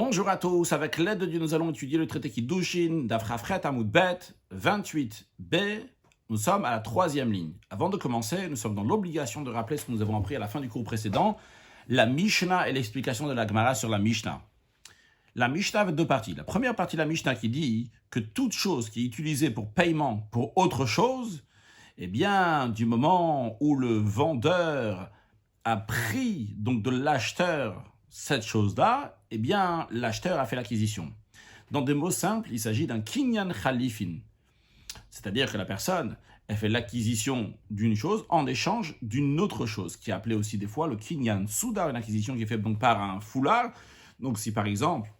Bonjour à tous, avec l'aide de Dieu, nous allons étudier le traité Kiddushin d'Afrafret Amoud Bet 28b. Nous sommes à la troisième ligne. Avant de commencer, nous sommes dans l'obligation de rappeler ce que nous avons appris à la fin du cours précédent, la Mishnah et l'explication de la Gemara sur la Mishnah. La Mishnah avait deux parties. La première partie de la Mishnah qui dit que toute chose qui est utilisée pour paiement pour autre chose, eh bien, du moment où le vendeur a pris donc de l'acheteur cette chose-là, eh bien, l'acheteur a fait l'acquisition. Dans des mots simples, il s'agit d'un kinyan khalifin. C'est-à-dire que la personne, elle fait l'acquisition d'une chose en échange d'une autre chose, qui est appelé aussi des fois le kinyan soudar, une acquisition qui est faite donc par un foulard. Donc si par exemple,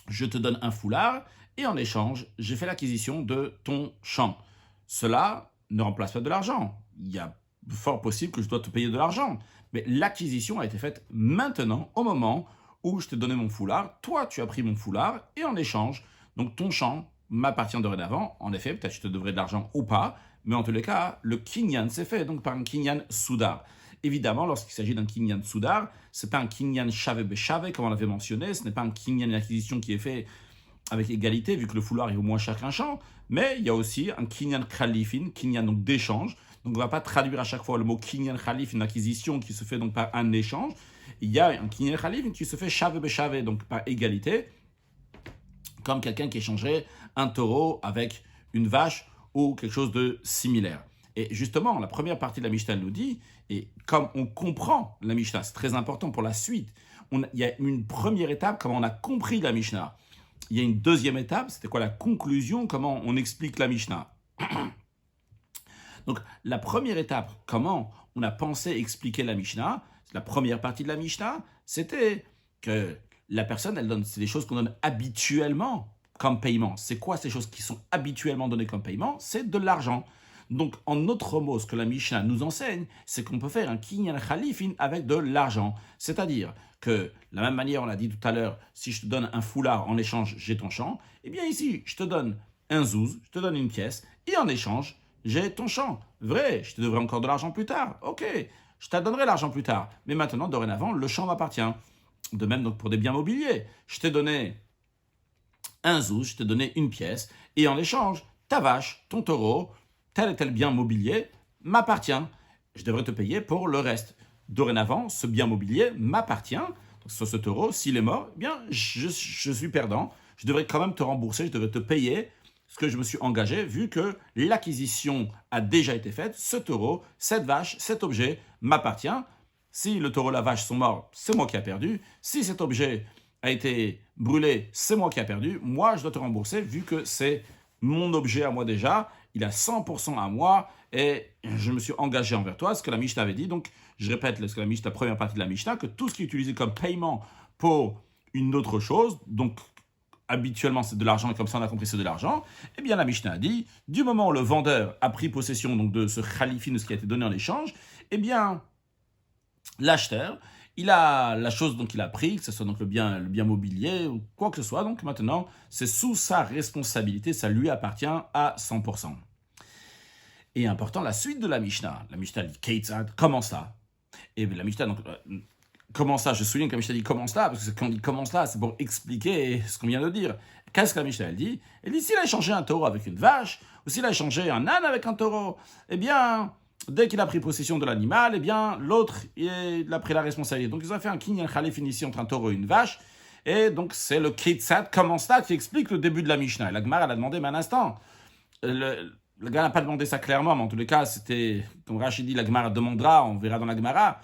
je te donne un foulard, et en échange, j'ai fait l'acquisition de ton champ. Cela ne remplace pas de l'argent. Il y a fort possible que je dois te payer de l'argent. Mais l'acquisition a été faite maintenant, au moment où je t'ai donné mon foulard. Toi, tu as pris mon foulard, et en échange, donc ton champ m'appartient dorénavant. En effet, peut-être je te devrais de l'argent ou pas, mais en tous les cas, le kinyan s'est fait donc par un kinyan soudar. Évidemment, lorsqu'il s'agit d'un kinyan soudar, ce n'est pas un kinyan shave beshave, comme on l'avait mentionné, ce n'est pas un kinyan d'acquisition qui est fait avec égalité, vu que le foulard est au moins chacun champ, mais il y a aussi un kinyan khalifin, kinyan donc d'échange. Donc on ne va pas traduire à chaque fois le mot kinyan khalif, une acquisition qui se fait donc par un échange. Il y a un kinyan khalif qui se fait shave beshave, donc par égalité, comme quelqu'un qui échangerait un taureau avec une vache ou quelque chose de similaire. Et justement, la première partie de la Mishnah nous dit, et comme on comprend la Mishnah, c'est très important pour la suite, il y a une première étape, comment on a compris la Mishnah. Il y a une deuxième étape, c'était quoi la conclusion, comment on explique la Mishnah. Donc, la première étape, comment on a pensé expliquer la Mishnah, la première partie de la Mishnah, c'était que la personne, elle donne, c'est des choses qu'on donne habituellement comme paiement. C'est quoi ces choses qui sont habituellement données comme paiement? C'est de l'argent. Donc, en autre mot, ce que la Mishnah nous enseigne, c'est qu'on peut faire un kinyan khalifin avec de l'argent. C'est-à-dire que, de la même manière, on l'a dit tout à l'heure, si je te donne un foulard en échange, j'ai ton champ, eh bien ici, je te donne un zouz, je te donne une pièce, et en échange, j'ai ton champ. Vrai, je te devrai encore de l'argent plus tard. Ok, je te donnerai l'argent plus tard. Mais maintenant, dorénavant, le champ m'appartient. De même, donc, pour des biens mobiliers, je t'ai donné un zouz, je t'ai donné une pièce, et en échange, ta vache, ton taureau, tel et tel bien mobilier m'appartient. Je devrais te payer pour le reste. Dorénavant, ce bien mobilier m'appartient. Donc, sur ce taureau, s'il est mort, eh bien, je suis perdant. Je devrais quand même te rembourser, je devrais te payer ce que je me suis engagé, vu que l'acquisition a déjà été faite. Ce taureau, cette vache, cet objet m'appartient. Si le taureau et la vache sont morts, c'est moi qui ai perdu. Si cet objet a été brûlé, c'est moi qui ai perdu. Moi, je dois te rembourser, vu que c'est mon objet à moi déjà. Il a 100% à moi et je me suis engagé envers toi, ce que la Mishnah avait dit. Donc, je répète la première partie de la Mishnah, que tout ce qui est utilisé comme paiement pour une autre chose, donc habituellement c'est de l'argent, et comme ça on a compris c'est de l'argent, eh bien la Mishnah a dit, du moment où le vendeur a pris possession donc, de ce khalifin, de ce qui a été donné en échange, eh bien l'acheteur, il a la chose donc il a pris, que ce soit donc le bien mobilier ou quoi que ce soit, donc maintenant c'est sous sa responsabilité, ça lui appartient à 100%. Et important, la suite de la Mishnah dit Keitzad, comment ça? Et la Mishnah donc comment ça? Je souligne que la Mishnah dit comment ça, parce que quand on dit comment ça, c'est pour expliquer ce qu'on vient de dire. Qu'est-ce que la Mishnah elle dit? Elle dit s'il a échangé un taureau avec une vache, ou s'il a échangé un âne avec un taureau, eh bien dès qu'il a pris possession de l'animal, eh bien, l'autre, il a pris la responsabilité. Donc, ils ont fait un kinyan khalifin ici entre un taureau et une vache. Et donc, c'est le Keitzad, comment ça, qui explique le début de la Mishnah. Et la Gemara, elle a demandé, mais un instant. Le gars n'a pas demandé ça clairement, mais en tous les cas, c'était, comme Rachid dit, la Gemara demandera, on verra dans la Gemara.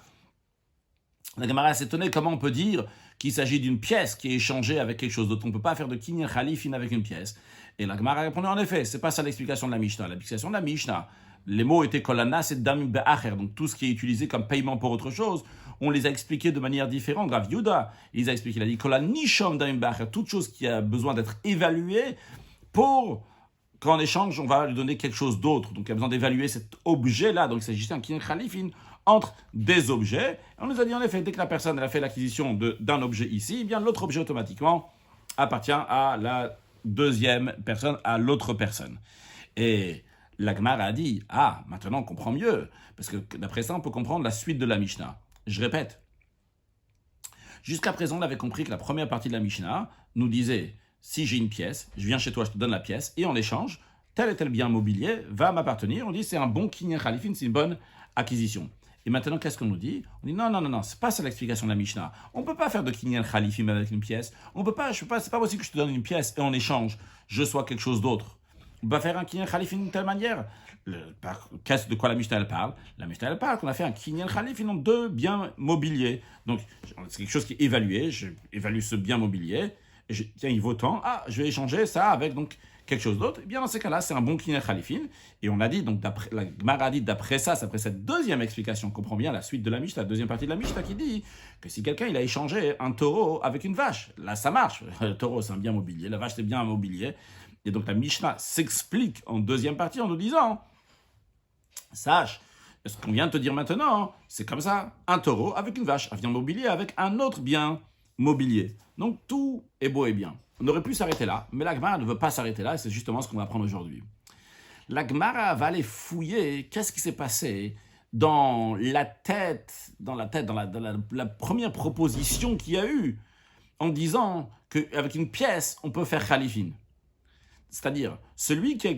La Gemara s'est étonnée comment on peut dire qu'il s'agit d'une pièce qui est échangée avec quelque chose d'autre. On ne peut pas faire de kinyan khalifin avec une pièce. Et la Gemara a répondu, en effet, c'est pas ça l'explication de la Mishnah. L'explication de la Mishnah, les mots étaient kolana, c'est damim be'acher, donc tout ce qui est utilisé comme paiement pour autre chose, on les a expliqués de manière différente. Rav Yehuda, il a expliqué, il a dit kolan nishom damim be'acher, toute chose qui a besoin d'être évaluée pour qu'en échange, on va lui donner quelque chose d'autre. Donc il y a besoin d'évaluer cet objet-là. Donc il s'agissait d'un kinyan khalifin entre des objets. Et on nous a dit en effet, dès que la personne elle a fait l'acquisition d'un objet ici, eh bien l'autre objet automatiquement appartient à la deuxième personne, à l'autre personne. Et la Gemara a dit, maintenant on comprend mieux, parce que d'après ça, on peut comprendre la suite de la Mishnah. Je répète, Jusqu'à présent, on avait compris que la première partie de la Mishnah nous disait, si j'ai une pièce, je viens chez toi, je te donne la pièce, et en échange, tel et tel bien mobilier va m'appartenir. On dit c'est un bon kinyan khalifin, c'est une bonne acquisition. Et maintenant, qu'est-ce qu'on nous dit? On dit non, c'est pas ça l'explication de la Mishnah. On ne peut pas faire de kinyan khalifin avec une pièce. C'est pas possible que je te donne une pièce et en échange, je sois quelque chose d'autre. On va faire un kinyan khalifin d'une telle manière. De quoi la Mishnah elle parle? La Mishnah elle parle qu'on a fait un kinyan khalifin en deux biens mobiliers. Donc, c'est quelque chose qui est évalué. Je évalue ce bien mobilier. Et tiens, il vaut tant. Ah, je vais échanger ça avec donc quelque chose d'autre. Et bien, dans ces cas-là, c'est un bon kinyan khalifin. Et on a dit, donc, la Gemara dit, d'après ça, après cette deuxième explication, on comprend bien la suite de la Mishnah, la deuxième partie de la Mishnah qui dit que si quelqu'un il a échangé un taureau avec une vache, là, ça marche. Le taureau, c'est un bien mobilier. La vache, c'est bien un mobilier. Et donc, la Mishnah s'explique en deuxième partie en nous disant, sache, ce qu'on vient de te dire maintenant, c'est comme ça, un taureau avec une vache, un bien mobilier avec un autre bien mobilier. Donc, tout est beau et bien. On aurait pu s'arrêter là, mais la Gemara ne veut pas s'arrêter là, et c'est justement ce qu'on va apprendre aujourd'hui. La Gemara va aller fouiller qu'est-ce qui s'est passé dans la première proposition qu'il y a eu, en disant qu'avec une pièce, on peut faire khalifin. C'est-à-dire, celui qui a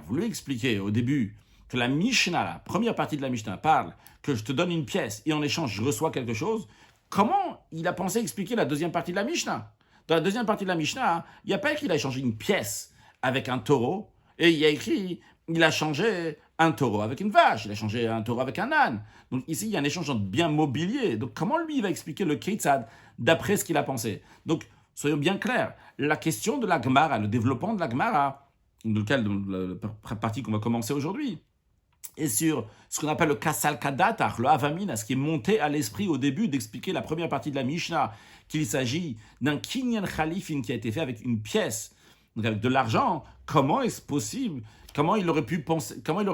voulu expliquer au début que la Mishnah, la première partie de la Mishnah, parle que je te donne une pièce et en échange, je reçois quelque chose, comment il a pensé expliquer la deuxième partie de la Mishnah? Dans la deuxième partie de la Mishnah, il n'y a pas écrit qu'il a échangé une pièce avec un taureau, et il y a écrit il a changé un taureau avec une vache, il a changé un taureau avec un âne. Donc ici, il y a un échange de biens mobiliers. Donc comment lui, il va expliquer le Keitzad d'après ce qu'il a pensé? Donc, soyons bien clairs, la question de la Gemara, le développement de la Gemara, la partie qu'on va commencer aujourd'hui, et sur ce qu'on appelle le Kasal Kadatar, le Avamina, ce qui est monté à l'esprit au début d'expliquer la première partie de la Mishnah, qu'il s'agit d'un kinyan khalifin qui a été fait avec une pièce, donc avec de l'argent. Comment est-ce possible? Comment il aurait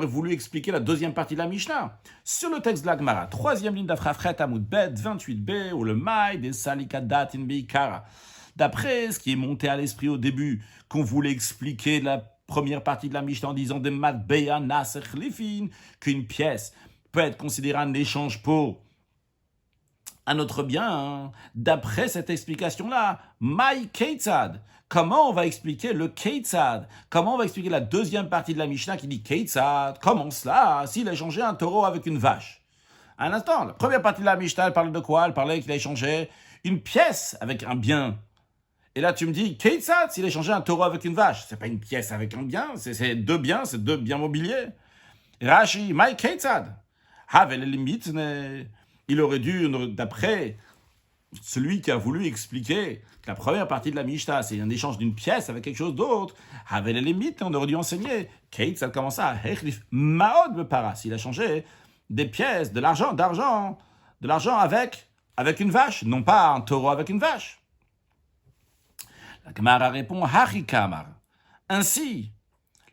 voulu expliquer la deuxième partie de la Mishnah? Sur le texte de la Gemara, troisième ligne d'Afrafret Amoud Bet 28b, ou le Maï des Salikadat in Beikara. D'après ce qui est monté à l'esprit au début, qu'on voulait expliquer la première partie de la Mishnah en disant des matbeya naser khlifin, qu'une pièce peut être considérée un échange pour un autre bien. D'après cette explication-là, my keitzad, comment on va expliquer le keitzad? Comment on va expliquer la deuxième partie de la Mishnah qui dit keitzad? Comment cela? S'il a échangé un taureau avec une vache. Un instant, la première partie de la Mishnah, elle parlait de quoi? Elle parlait qu'il a échangé une pièce avec un bien. Et là, tu me dis, Keitzad, s'il a échangé un taureau avec une vache, c'est pas une pièce avec un bien, c'est deux biens mobiliers. Rashi, my Keitzad, Havel limite, il aurait dû, d'après celui qui a voulu expliquer que la première partie de la Mishnah, c'est un échange d'une pièce avec quelque chose d'autre, Havel limite, on aurait dû enseigner, Keitzad, comment ça, Hechlif Maod me para, s'il a changé des pièces, de l'argent avec une vache, non pas un taureau avec une vache. La Gemara répond Harikamar. Ainsi,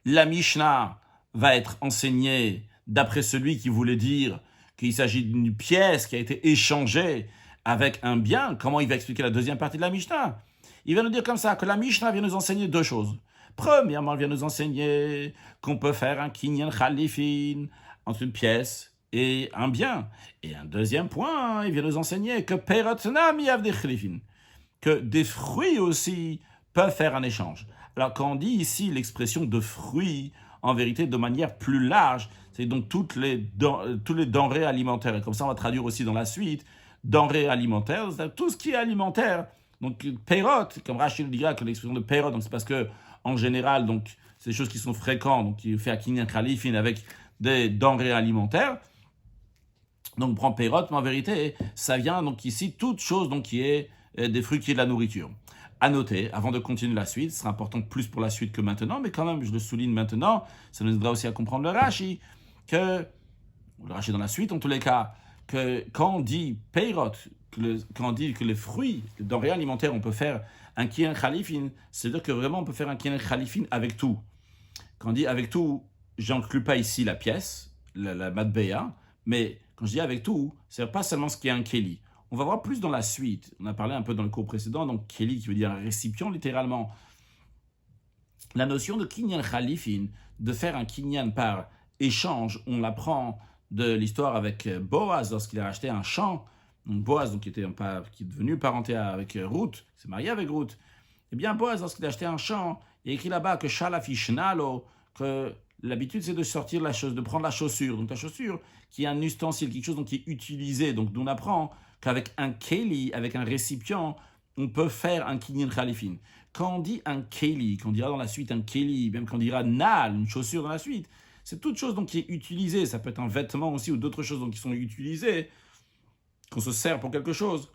la Mishnah va être enseignée d'après celui qui voulait dire qu'il s'agit d'une pièce qui a été échangée avec un bien. Comment il va expliquer la deuxième partie de la Mishnah? Il va nous dire comme ça que la Mishnah vient nous enseigner deux choses. Premièrement, elle vient nous enseigner qu'on peut faire un kinyan khalifin entre une pièce et un bien. Et un deuxième point, il vient nous enseigner que perotna miyav de khalifin, que des fruits aussi peuvent faire un échange. Alors quand on dit ici l'expression de fruits, en vérité de manière plus large, c'est donc toutes les denrées alimentaires. Et comme ça on va traduire aussi dans la suite, denrées alimentaires, c'est tout ce qui est alimentaire. Donc perot, comme Rachid nous dira que l'expression de perot, donc c'est parce que en général, donc c'est des choses qui sont fréquentes, donc il fait à kinyan khalifin avec des denrées alimentaires. Donc prend perot, mais en vérité, ça vient donc ici toute chose donc qui est des fruits qui est de la nourriture. À noter, avant de continuer la suite, ce sera important plus pour la suite que maintenant, mais quand même, je le souligne maintenant, ça nous aidera aussi à comprendre le Rashi, le Rashi dans la suite, en tous les cas, que quand on dit peirot, quand on dit que les fruits, les denrées alimentaires, on peut faire un kinyan khalifin, c'est-à-dire que vraiment on peut faire un kinyan khalifin avec tout. Quand on dit avec tout, j'inclus pas ici la pièce, la matbeya, mais quand je dis avec tout, c'est pas seulement ce qui est un keli. On va voir plus dans la suite. On a parlé un peu dans le cours précédent, donc keli qui veut dire un récipient littéralement. La notion de kinyan khalifin, de faire un kinyan par échange, on l'apprend de l'histoire avec Boaz lorsqu'il a acheté un champ Donc Boaz, donc, qui est devenu parenté avec Ruth, qui s'est marié avec Ruth, eh bien Boaz, lorsqu'il a acheté un champ, il y a écrit là-bas que Shalafishnalo, que l'habitude c'est de sortir de prendre la chaussure. Donc la chaussure qui est un ustensile, quelque chose donc, qui est utilisé. Donc on apprend qu'avec un keli, avec un récipient, on peut faire un kinyan khalifin. Quand on dit un keli, quand on dira dans la suite un keli, même quand on dira nal, une chaussure dans la suite, c'est toute chose donc, qui est utilisée. Ça peut être un vêtement aussi ou d'autres choses donc, qui sont utilisées, qu'on se sert pour quelque chose,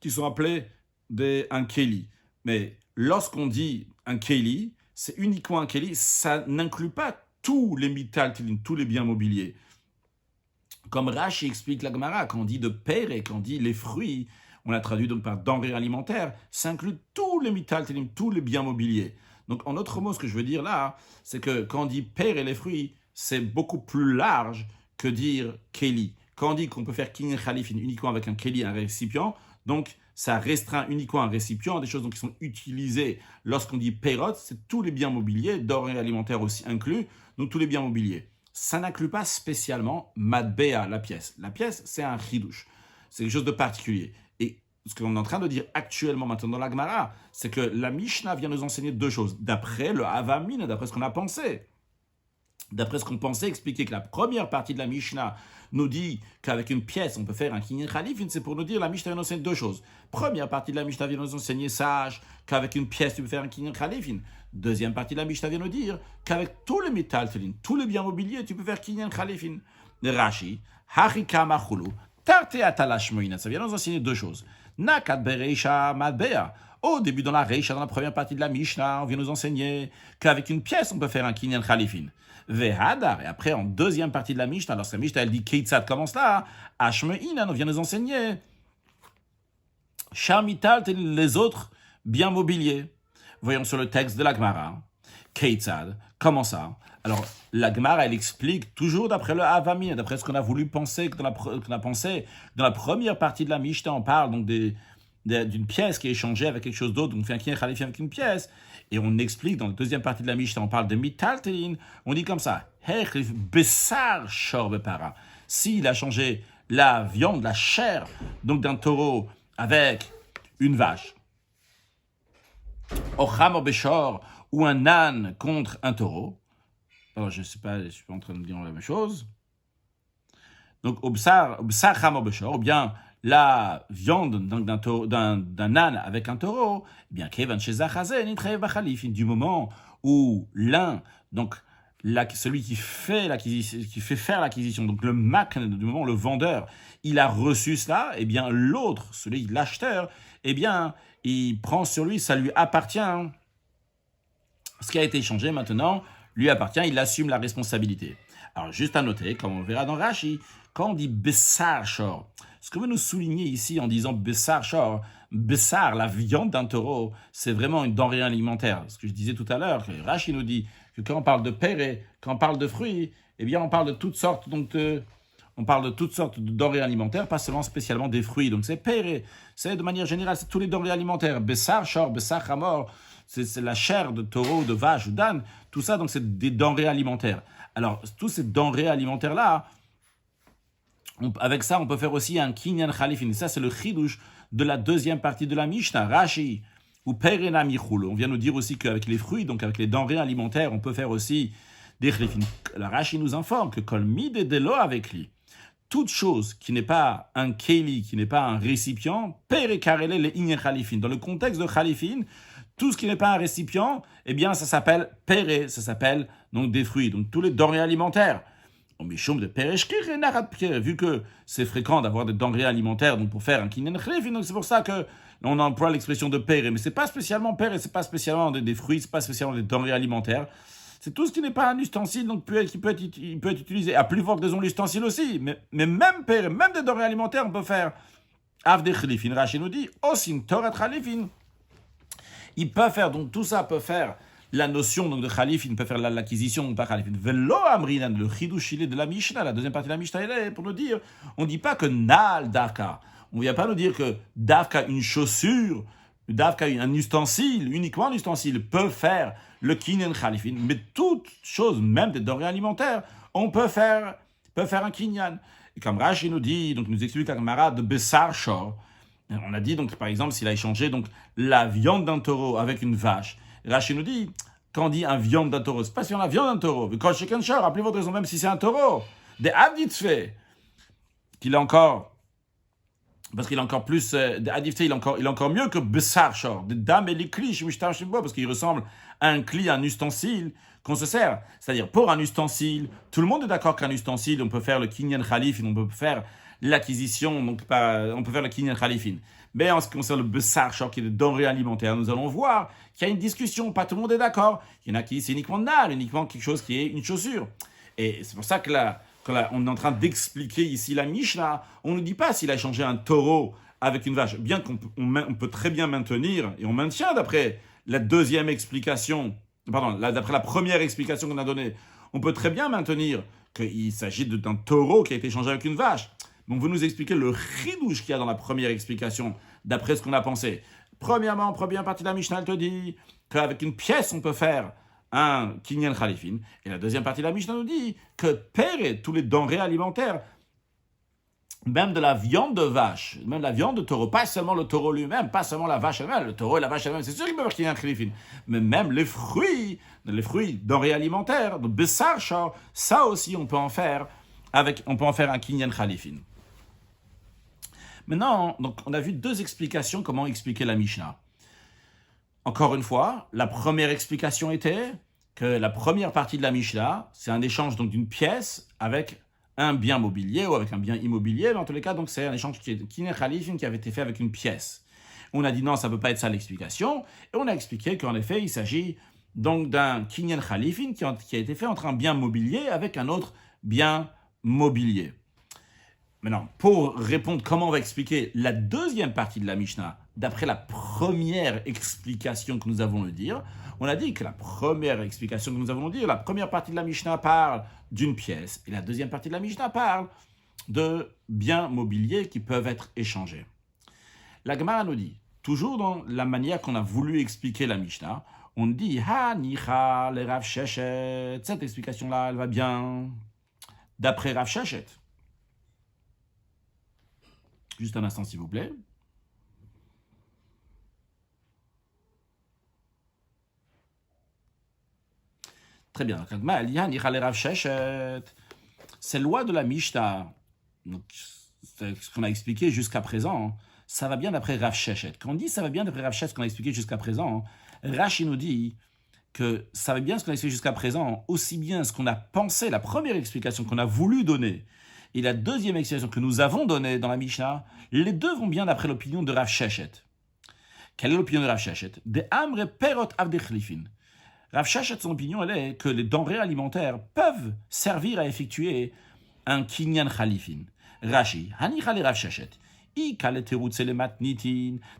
qui sont appelés un keli. Mais lorsqu'on dit un keli, c'est uniquement un keli, ça n'inclut pas tous les mitaltilin, tous les biens mobiliers. Comme Rashi explique la Gemara, quand on dit de père et quand on dit les fruits, on l'a traduit donc par denrées alimentaires, ça inclut tous les mitaltilin, tous les biens mobiliers. Donc en autre mot, ce que je veux dire là, c'est que quand on dit père et les fruits, c'est beaucoup plus large que dire keli. Quand on dit qu'on peut faire kinyan khalifin uniquement avec un keli, un récipient, donc ça restreint uniquement un récipient, des choses donc, qui sont utilisées lorsqu'on dit perot, c'est tous les biens mobiliers, denrées alimentaires aussi inclus, donc tous les biens mobiliers. Ça n'inclut pas spécialement matbea, la pièce. La pièce, c'est un chidouche, c'est quelque chose de particulier. Et ce qu'on est en train de dire actuellement maintenant dans la Gemara, c'est que la Mishnah vient nous enseigner deux choses, d'après le Havamina, d'après ce qu'on a pensé. D'après ce qu'on pensait expliquer que la première partie de la Mishnah nous dit qu'avec une pièce, on peut faire un kinyan khalifin, c'est pour nous dire, la Mishnah vient nous enseigner deux choses. Première partie de la Mishnah vient nous enseigner sage, qu'avec une pièce, tu peux faire un kinyan khalifin. Deuxième partie de la Mishnah vient nous dire qu'avec tous les métaltelin, tous les biens mobiliers, tu peux faire kinyan khalifin. Rashi, harika machulu, tarte atalashmoina. Ça vient nous enseigner deux choses. Nakat bereisha madbea. Au début, dans la Reisha, dans la première partie de la Mishnah, on vient nous enseigner qu'avec une pièce, on peut faire un kinyan khalifin. Vehadar, et après, en deuxième partie de la Mishnah, lorsque la Mishnah, elle dit Keitzad commence là, Ashmeinan, on vient nous enseigner Shamital, les autres biens mobiliers. Voyons sur le texte de la Gemara, Keitzad, comment ça? Alors, la Gemara, elle explique toujours d'après le Havamina, d'après ce qu'on a voulu penser, qu'on a pensé, dans la première partie de la Mishnah, on parle donc d'une pièce qui est échangée avec quelque chose d'autre, donc on fait un kinyan khalifin avec une pièce, et on explique dans la deuxième partie de la Mishnah, on parle de mitaltelin, on dit comme ça, hechlif besar shor bepara. S'il a changé la viande, la chair, donc d'un taureau avec une vache, ocham beshor, ou un âne contre un taureau, alors je ne suis pas en train de dire la même chose, donc obsar cham beshor, ou bien la viande d'un âne avec un taureau, eh bien, du moment où l'un, donc celui qui fait faire l'acquisition, donc le mak, du moment où le vendeur, il a reçu cela, eh bien, l'autre, l'acheteur, eh bien, il prend sur lui, ça lui appartient. Ce qui a été échangé maintenant lui appartient, il assume la responsabilité. Alors, juste à noter, comme on le verra dans Rashi, quand on dit Bessar Shor, ce que veut nous souligner ici en disant Bessar Shor, Bessar, la viande d'un taureau, c'est vraiment une denrée alimentaire. Ce que je disais tout à l'heure, que Rashi nous dit que quand on parle de péré, quand on parle de fruits, eh bien on parle de toutes sortes, on parle de toutes sortes de denrées alimentaires, pas seulement spécialement des fruits. Donc c'est péré, c'est de manière générale, c'est tous les denrées alimentaires. Bessar Shor, Bessar Hamor, c'est la chair de taureau, de vache ou d'âne, tout ça, donc c'est des denrées alimentaires. Alors, tous ces denrées alimentaires-là, avec ça, on peut faire aussi un kinyan khalifin. Ça, c'est le chidouche de la deuxième partie de la Mishnah, Rashi, ou perena michul. On vient nous dire aussi qu'avec les fruits, donc avec les denrées alimentaires, on peut faire aussi des khalifin. La Rashi nous informe que kol mide de l'eau avec lui, toute chose qui n'est pas un keli, qui n'est pas un récipient, pere karele le inyan khalifin. Dans le contexte de khalifin, tout ce qui n'est pas un récipient, eh bien, ça s'appelle péré, ça s'appelle donc des fruits, donc tous les denrées alimentaires. Vu que c'est fréquent d'avoir des denrées alimentaires, donc pour faire un kinyan khalifin, donc c'est pour ça que on emploie l'expression de péré, mais c'est pas spécialement péré, c'est pas spécialement des fruits, c'est pas spécialement des denrées alimentaires. C'est tout ce qui n'est pas un ustensile, donc il peut être utilisé. À plus forte raison l'ustensile aussi, mais même péré, même des denrées alimentaires, on peut faire avde khalifin. Rashi nous dit osim torat khalifin. Il peut faire, donc tout ça peut faire la notion donc, de khalif, il peut faire l'acquisition, pas khalif. Velo amrinan, le chidouch de la Mishnah, la deuxième partie de la Mishnah, elle est pour nous dire, on ne dit pas que nal davka, on ne vient pas nous dire que davka, une chaussure, davka, un ustensile, uniquement un ustensile, peut faire le kinyan khalifin, mais toute chose, même des denrées alimentaires, on peut faire un kinyan. Et comme Rashi nous dit, donc il nous explique la Gemara de Bessar Shor. On a dit donc par exemple s'il a échangé donc la viande d'un taureau avec une vache. Rashi nous dit quand on dit un viande d'un taureau, c'est pas sur la viande d'un taureau. Mais quand chicken shor, rappelez votre raison même si c'est un taureau. Des avditfe qu'il a encore parce qu'il est encore plus adifte, il est encore mieux que Bessar Shor, des dames et les kli, parce qu'il ressemble à un kli, un ustensile qu'on se sert. C'est-à-dire, pour un ustensile, tout le monde est d'accord qu'un ustensile, on peut faire le kinyan khalifin, on peut faire l'acquisition, donc on peut faire le kinyan khalifin. Mais en ce qui concerne le Bessar Shor, qui est de denrées alimentaires, nous allons voir qu'il y a une discussion, pas tout le monde est d'accord. Il y en a qui, c'est uniquement nal, uniquement quelque chose qui est une chaussure. Et c'est pour ça que là, quand on est en train d'expliquer ici la Mishnah, on ne nous dit pas s'il a échangé un taureau avec une vache, bien qu'on peut très bien maintenir, et on maintient d'après la deuxième explication, d'après la première explication qu'on a donnée, on peut très bien maintenir qu'il s'agit d'un taureau qui a été échangé avec une vache. Donc vous nous expliquez le chidouche qu'il y a dans la première explication, d'après ce qu'on a pensé. Premièrement, première partie de la Mishnah, elle te dit qu'avec une pièce, on peut faire un kinyan khalifin. Et la deuxième partie de la Mishnah nous dit que père tous les denrées alimentaires, même de la viande de vache, même la viande de taureau, pas seulement le taureau lui-même, pas seulement la vache elle-même, le taureau et la vache elle-même, c'est sûr qu'ils peuvent faire kinyan khalifin, mais même les fruits denrées alimentaires, de bessar shor, ça aussi on peut en faire un kinyan khalifin. Maintenant, donc, on a vu deux explications comment expliquer la Mishnah. Encore une fois, la première explication était que la première partie de la Mishnah, c'est un échange donc d'une pièce avec un bien mobilier ou avec un bien immobilier, mais en tous les cas, donc c'est un échange qui est kinyan khalifin qui avait été fait avec une pièce. On a dit non, ça ne peut pas être ça l'explication, et on a expliqué qu'en effet, il s'agit donc d'un kinyan khalifin qui a été fait entre un bien mobilier avec un autre bien mobilier. Maintenant, pour répondre comment on va expliquer la deuxième partie de la Mishnah, d'après la première explication que nous avons le dire, on a dit que la première explication que nous avons le dire, la première partie de la Mishnah parle d'une pièce, et la deuxième partie de la Mishnah parle de biens mobiliers qui peuvent être échangés. La Gemara nous dit, toujours dans la manière qu'on a voulu expliquer la Mishnah, on dit « Ha nicha le Rav Sheshet ». Cette explication-là, elle va bien d'après Rav Sheshet. Juste un instant, s'il vous plaît. Très bien. Ces lois de la Mishnah, donc, c'est ce qu'on a expliqué jusqu'à présent, ça va bien d'après Rav Sheshet. Quand on dit ça va bien d'après Rav Sheshet, ce qu'on a expliqué jusqu'à présent, Rashi nous dit que ça va bien ce qu'on a expliqué jusqu'à présent, aussi bien ce qu'on a pensé, la première explication qu'on a voulu donner, et la deuxième explication que nous avons donnée dans la Mishnah, les deux vont bien d'après l'opinion de Rav Sheshet. Quelle est l'opinion de Rav Sheshet? De Amre Perot Avde Khlifin. Rav Sheshet, son opinion, elle est que les denrées alimentaires peuvent servir à effectuer un kinyan khalifin. Rashi, Hanichale Rav Sheshet.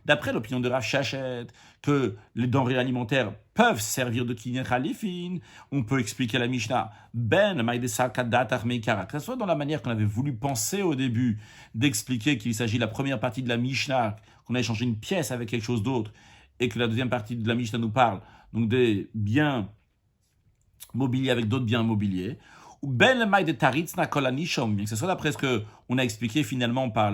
D'après l'opinion de Rav Sheshet, que les denrées alimentaires peuvent servir de kinyan khalifin, on peut expliquer la Mishnah, que ce soit dans la manière qu'on avait voulu penser au début, d'expliquer qu'il s'agit de la première partie de la Mishnah, qu'on a échangé une pièce avec quelque chose d'autre, et que la deuxième partie de la Mishnah nous parle donc des biens mobiliers avec d'autres biens mobiliers, ou bien que ce soit d'après ce qu'on a expliqué finalement par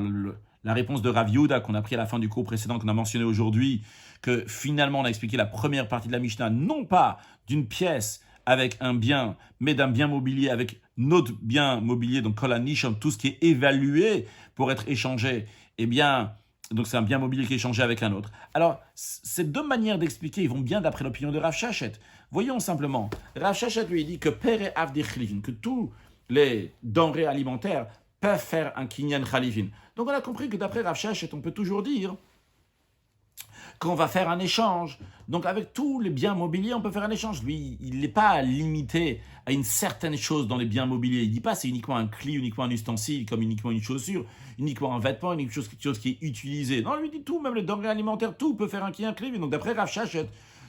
la réponse de Rav Yehuda qu'on a pris à la fin du cours précédent, qu'on a mentionné aujourd'hui, que finalement on a expliqué la première partie de la Mishnah, non pas d'une pièce avec un bien, mais d'un bien mobilier avec notre bien mobilier, donc Kol HaNisham, tout ce qui est évalué pour être échangé, eh bien, donc c'est un bien mobilier qui est échangé avec un autre. Alors, ces deux manières d'expliquer, ils vont bien d'après l'opinion de Rav Sheshet. Voyons simplement, Rav Sheshet lui dit que Pere Avdi Khlifin, que tous les denrées alimentaires peuvent faire un kinyan khalifin. Donc on a compris que d'après Rav Sheshet, on peut toujours dire qu'on va faire un échange. Donc avec tous les biens mobiliers, on peut faire un échange. Lui, il n'est pas limité à une certaine chose dans les biens mobiliers. Il ne dit pas c'est uniquement un cli, uniquement un ustensile, comme uniquement une chaussure, uniquement un vêtement, quelque chose qui est utilisé. Non, lui dit tout, même les denrées alimentaires, tout peut faire un kinyan khalifin. Donc d'après Rav Sheshet,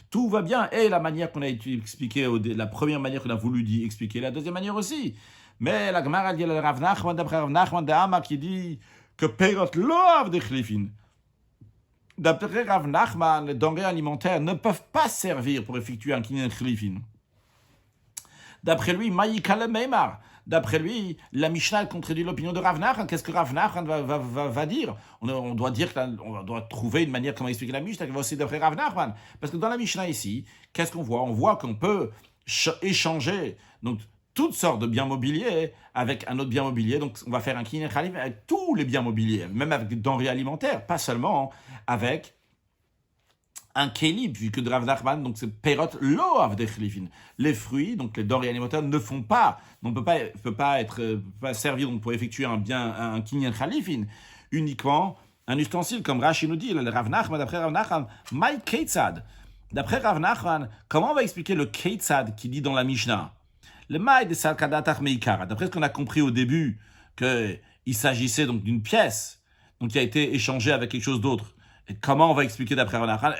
tout va bien. Et la manière qu'on a expliqué, la première manière qu'on a voulu expliquer, la deuxième manière aussi. Mais la Gemara dit à Rav Nachman, d'après Rav Nachman de Hama, qui dit que Perot lo avde khlifin. D'après Rav Nachman, les denrées alimentaires ne peuvent pas servir pour effectuer un kinyan khlifin. D'après lui, Maïkale Meimar. d'après lui, la Mishnah contredit l'opinion de Rav Nachman. Qu'est-ce que Rav Nachman va dire? On doit dire on doit trouver une manière comment expliquer la Mishnah qui va aussi d'après Rav Nachman. Parce que dans la Mishnah ici, qu'est-ce qu'on voit? On voit qu'on peut échanger donc toutes sortes de biens mobiliers avec un autre bien mobilier. Donc on va faire un kinyan khalif avec tous les biens mobiliers, même avec des denrées alimentaires, pas seulement avec un keli, puisque de Rav Nachman, donc c'est perot lo avdei chalifin. Les fruits, donc les denrées alimentaires, ne font pas, on peut pas servir donc pour effectuer un kinyan khalifin, uniquement un ustensile, comme Rashi nous dit, le Rav Nachman, d'après Rav Nachman, my keitzad. D'après Rav Nachman, comment on va expliquer le keitzad qui dit dans la Mishnah? Le maï de salkadatach meikara. D'après ce qu'on a compris au début, qu'il s'agissait donc d'une pièce donc qui a été échangée avec quelque chose d'autre. Et comment on va expliquer d'après Rav Nachman?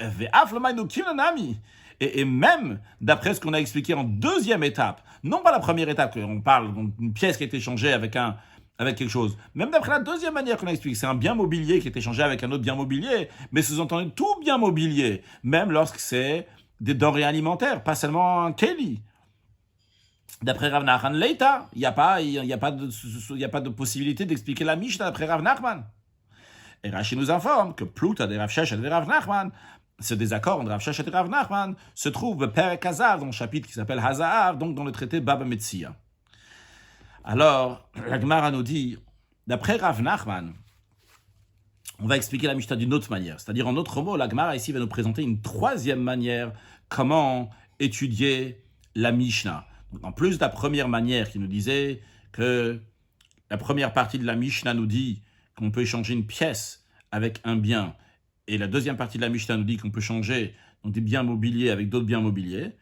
Et même d'après ce qu'on a expliqué en deuxième étape, non pas la première étape, on parle d'une pièce qui a été échangée avec quelque chose. Même d'après la deuxième manière qu'on a expliqué, c'est un bien mobilier qui est échangé avec un autre bien mobilier, mais sous-entendu tout bien mobilier, même lorsque c'est des denrées alimentaires, pas seulement un keli. D'après Rav Nachman, Leita, il n'y a pas de possibilité d'expliquer la Mishnah d'après Rav Nachman. Et Rashi nous informe que Plouta de Rav Sheshet et de Rav Nachman, ce désaccord entre Rav Sheshet et Rav Nachman, se trouve Perek Hazav, dans le chapitre qui s'appelle Hazav, donc dans le traité Baba Metzia. Alors, la Gemara nous dit, d'après Rav Nachman, on va expliquer la Mishnah d'une autre manière. C'est-à-dire, en d'autres mots, la Gemara ici va nous présenter une troisième manière comment étudier la Mishnah. Donc, en plus de la première manière qui nous disait que la première partie de la Mishnah nous dit qu'on peut échanger une pièce avec un bien, et la deuxième partie de la Mishnah nous dit qu'on peut changer donc, des biens mobiliers avec d'autres biens mobiliers,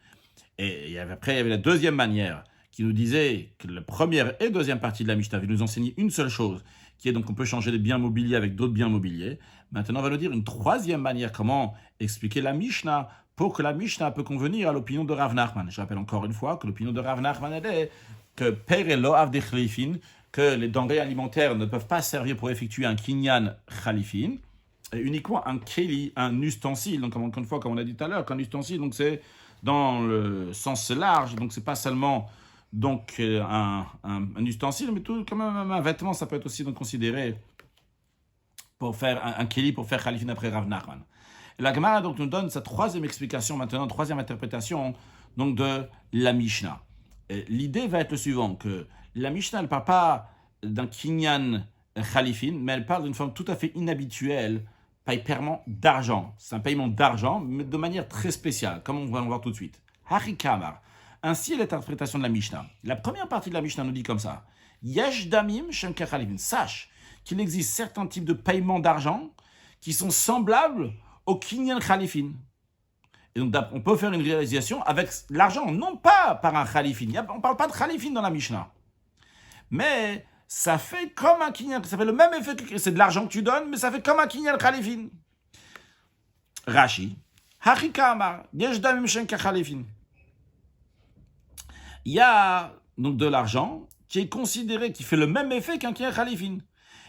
et après il y avait la deuxième manière qui nous disait que la première et deuxième partie de la Mishnah nous enseigner une seule chose, qui est donc qu'on peut changer des biens mobiliers avec d'autres biens mobiliers. Maintenant on va nous dire une troisième manière comment expliquer la Mishnah pour que la Mishnah peut convenir à l'opinion de Rav Nachman. Je rappelle encore une fois que l'opinion de Rav Nachman est que Pere lo avdei chalifin, que les denrées alimentaires ne peuvent pas servir pour effectuer un kinyan khalifin, et uniquement un keli, un ustensile. Donc encore une fois, comme on a dit tout à l'heure, qu'un ustensile, donc c'est dans le sens large, donc c'est pas seulement donc un ustensile, mais tout comme un vêtement, ça peut être aussi donc considéré pour faire un keli, pour faire khalifin après Rav Nachman. Et la Gemara donc nous donne sa troisième explication maintenant, troisième interprétation donc de la Mishnah. Et l'idée va être le suivant, que la Mishnah ne parle pas d'un kinyan khalifin, mais elle parle d'une forme tout à fait inhabituelle, paiement d'argent. C'est un paiement d'argent, mais de manière très spéciale, comme on va le voir tout de suite. Harikamar. Ainsi est l'interprétation de la Mishnah. La première partie de la Mishnah nous dit comme ça. Yesh damim shem khalifin. Sache qu'il existe certains types de paiements d'argent qui sont semblables au kinyan khalifin. Et donc on peut faire une réalisation avec l'argent, non pas par un khalifin. On ne parle pas de khalifin dans la Mishnah. Mais ça fait comme un kinyan, ça fait le même effet que c'est de l'argent que tu donnes, mais ça fait comme un kinyan khalifin. Rashi, Hachikama, yesh damim shem khalifin. Il y a donc de l'argent qui est considéré, qui fait le même effet qu'un kinyan khalifin.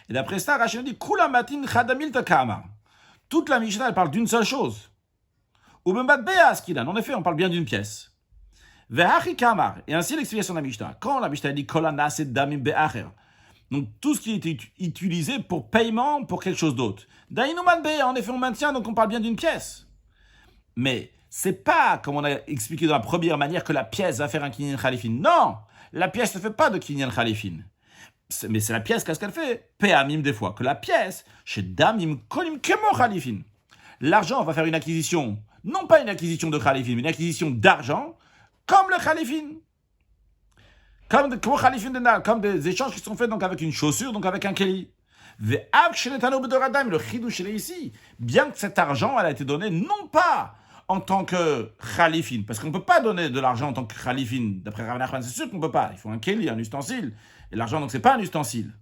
Et d'après ça, Rashi nous dit Kula matin chadamil takama. Toute la Mishnah, elle parle d'une seule chose. Ou même en effet, on parle bien d'une pièce. Et ainsi l'explication de la Mishnah. Quand la Mishnah dit donc tout ce qui est utilisé pour paiement pour quelque chose d'autre. En effet, on maintient, donc on parle bien d'une pièce. Mais c'est pas, comme on a expliqué dans la première manière, que la pièce va faire un kinyan khalifin. Non, la pièce ne fait pas de kinyan khalifin. Mais c'est la pièce, qu'est-ce qu'elle fait? Péamim des fois. Que la pièce, chez Damim Kolim Kemo Khalifin. L'argent va faire une acquisition, non pas une acquisition de Khalifin, mais une acquisition d'argent, comme le Khalifin. Comme des échanges qui sont faits donc avec une chaussure, donc avec un keli. Le chidouch est ici. Bien que cet argent, elle a été donné non pas en tant que Khalifin, parce qu'on ne peut pas donner de l'argent en tant que Khalifin. D'après Rav Nachman, c'est sûr qu'on ne peut pas. Il faut un keli, un ustensile. Et l'argent, donc, ce n'est pas un ustensile.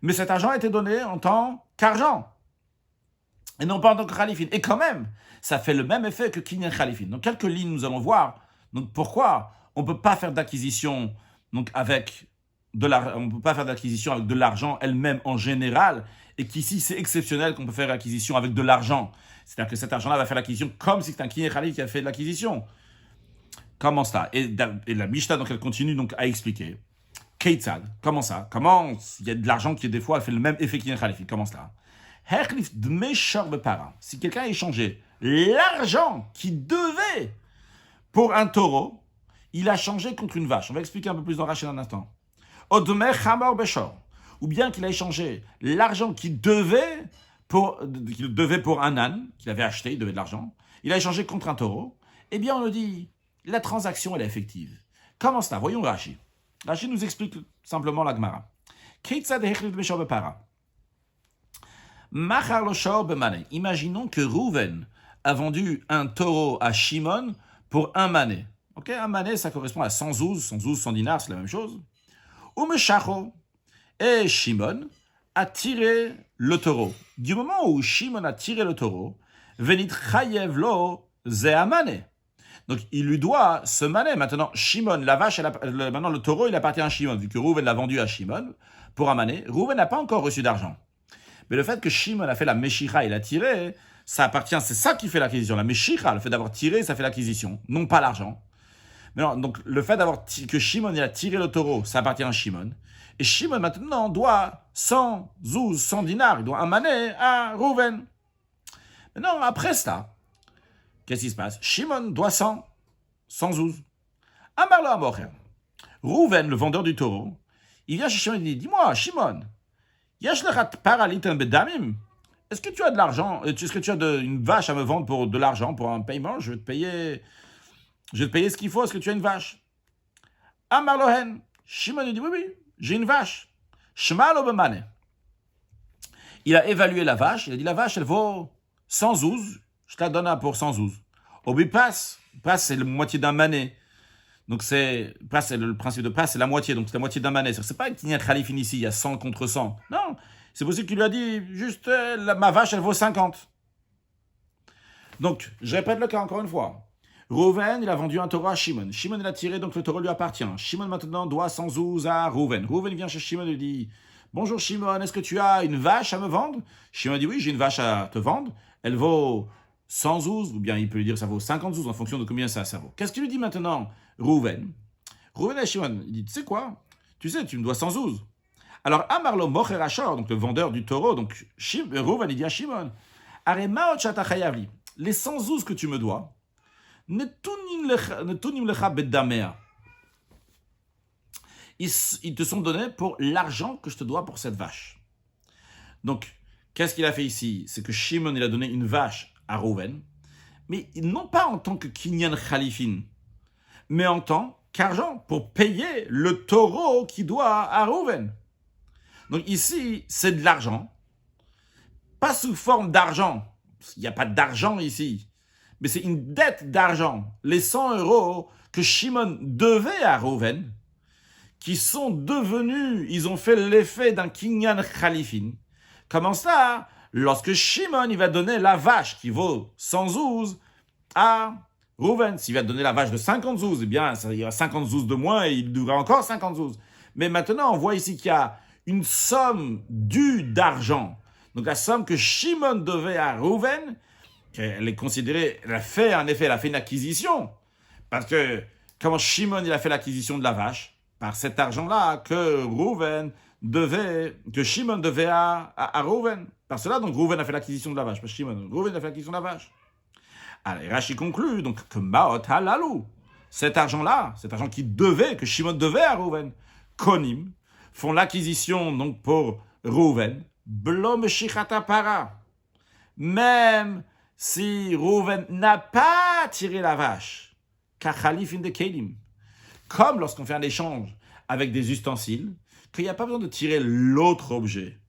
Mais cet argent a été donné en tant qu'argent. Et non pas en tant que khalifin. Et quand même, ça fait le même effet que kinyan khalifin. Dans quelques lignes, nous allons voir donc, pourquoi on ne peut pas faire d'acquisition donc, avec de l'argent elle-même en général, et qu'ici, c'est exceptionnel qu'on peut faire l'acquisition avec de l'argent. C'est-à-dire que cet argent-là va faire l'acquisition comme si c'était un kinyan khalif qui a fait de l'acquisition. Comment ça? Et la Mishnah, donc, elle continue donc, à expliquer Keitzad, comment ça? Comment il y a de l'argent qui, des fois, fait le même effet qu'Inyan Khalifin? Comment cela? Herklif Dmeshor Bepara. Si quelqu'un a échangé l'argent qu'il devait pour un taureau, il a changé contre une vache. On va expliquer un peu plus dans Rachel dans un instant. Odme Chamor Beshor. Ou bien qu'il a échangé l'argent qu'il devait pour un âne, qu'il avait acheté, il devait de l'argent. Il a échangé contre un taureau. Eh bien, on nous dit, la transaction, elle est effective. Comment cela? Voyons Rashi. Rashi nous explique simplement la Gemara. Keitzad Herklif Dmeshor Bepara. Imaginons que Rouven a vendu un taureau à Shimon pour un mané. Ok, un mané, ça correspond à 100 zouz. 100 zouz, 100 dinars, c'est la même chose. Et Shimon a tiré le taureau. Du moment où Shimon a tiré le taureau, Venit chayev lo ze mané. Donc il lui doit ce mané. Maintenant, Shimon, la vache, maintenant le taureau, il appartient à Shimon. Vu que Rouven l'a vendu à Shimon pour un mané, Rouven n'a pas encore reçu d'argent. Mais le fait que Shimon a fait la Meshicha, il a tiré, ça appartient, c'est ça qui fait l'acquisition. La Meshicha, le fait d'avoir tiré, ça fait l'acquisition, non pas l'argent. Mais non, donc le fait que Shimon il a tiré le taureau, ça appartient à Shimon. Et Shimon maintenant doit 100 zouz, 100 dinars, il doit un mané à Rouven. Maintenant, après ça, qu'est-ce qui se passe? Shimon doit 100 zouz. Amarlo Amocher. Rouven, le vendeur du taureau, il vient chez Shimon et dit, dis-moi, Shimon, est-ce que tu as de l'argent? Est-ce que tu as une vache à me vendre pour de l'argent, pour un paiement? Je vais te payer ce qu'il faut. Est-ce que tu as une vache? Amar Lohen. Shimon dit oui, j'ai une vache. Shema lo bemane. Il a évalué la vache. Il a dit la vache, elle vaut 100 zouz. Je te la donne pour 100 zouz. Obi passe, c'est la moitié d'un mané. Donc c'est le principe de passe, c'est la moitié, donc c'est la moitié d'un mané. C'est pas qu'il y a un khalifin ici, il y a 100 contre 100. Non, c'est possible qu'il lui a dit, juste, ma vache, elle vaut 50. Donc, je répète le cas encore une fois. Rouven, il a vendu un taureau à Shimon. Shimon, il a tiré, donc le taureau lui appartient. Shimon, maintenant, doit 100 zouz à Rouven. Rouven vient chez Shimon et lui dit, bonjour Shimon, est-ce que tu as une vache à me vendre? Shimon dit, oui, j'ai une vache à te vendre. Elle vaut 100 zouz, ou bien il peut lui dire ça vaut 50 zouz en fonction de combien ça vaut. Qu'est-ce qu'il lui dit maintenant? Rouven à Shimon, il dit, tu sais quoi? Tu sais, tu me dois 100 zouz. Alors, Amarlo Mocher Achor, donc le vendeur du taureau, donc Rouven, il dit à Shimon, Aremaot Shata Chayavli, les 100 zouz que tu me dois, ne tunim lecha beddamea. Ils te sont donnés pour l'argent que je te dois pour cette vache. Donc, qu'est-ce qu'il a fait ici? C'est que Shimon, il a donné une vache à Rouven, mais non pas en tant que Kinyan Khalifin, mais en tant qu'argent pour payer le taureau qui doit à Rouven. Donc ici, c'est de l'argent, pas sous forme d'argent. Il n'y a pas d'argent ici, mais c'est une dette d'argent. Les 100 € que Shimon devait à Rouven, qui sont devenus, ils ont fait l'effet d'un Kinyan Khalifin. Comment ça? Lorsque Shimon, il va donner la vache qui vaut 100 zouz à Rouven, s'il va donner la vache de 50 zouz, eh bien, il y aura 50 zouz de moins et il devra encore 50 zouz. Mais maintenant, on voit ici qu'il y a une somme due d'argent. Donc, la somme que Shimon devait à Rouven, elle est considérée, elle a fait une acquisition. Parce que, comment Shimon, il a fait l'acquisition de la vache? Par cet argent-là que Shimon devait à Rouven. Par cela, donc, Rouven a fait l'acquisition de la vache. Pas Shimon, Rouven a fait l'acquisition de la vache. Alors, Rashi conclut donc que Maot Halalou, cet argent-là, cet argent que Shimon devait à Rouven, Konim, font l'acquisition donc pour Rouven, Blom Shichata Para. Même si Rouven n'a pas tiré la vache, Kachalif in de Kelim, comme lorsqu'on fait un échange avec des ustensiles, qu'il n'y a pas besoin de tirer l'autre objet.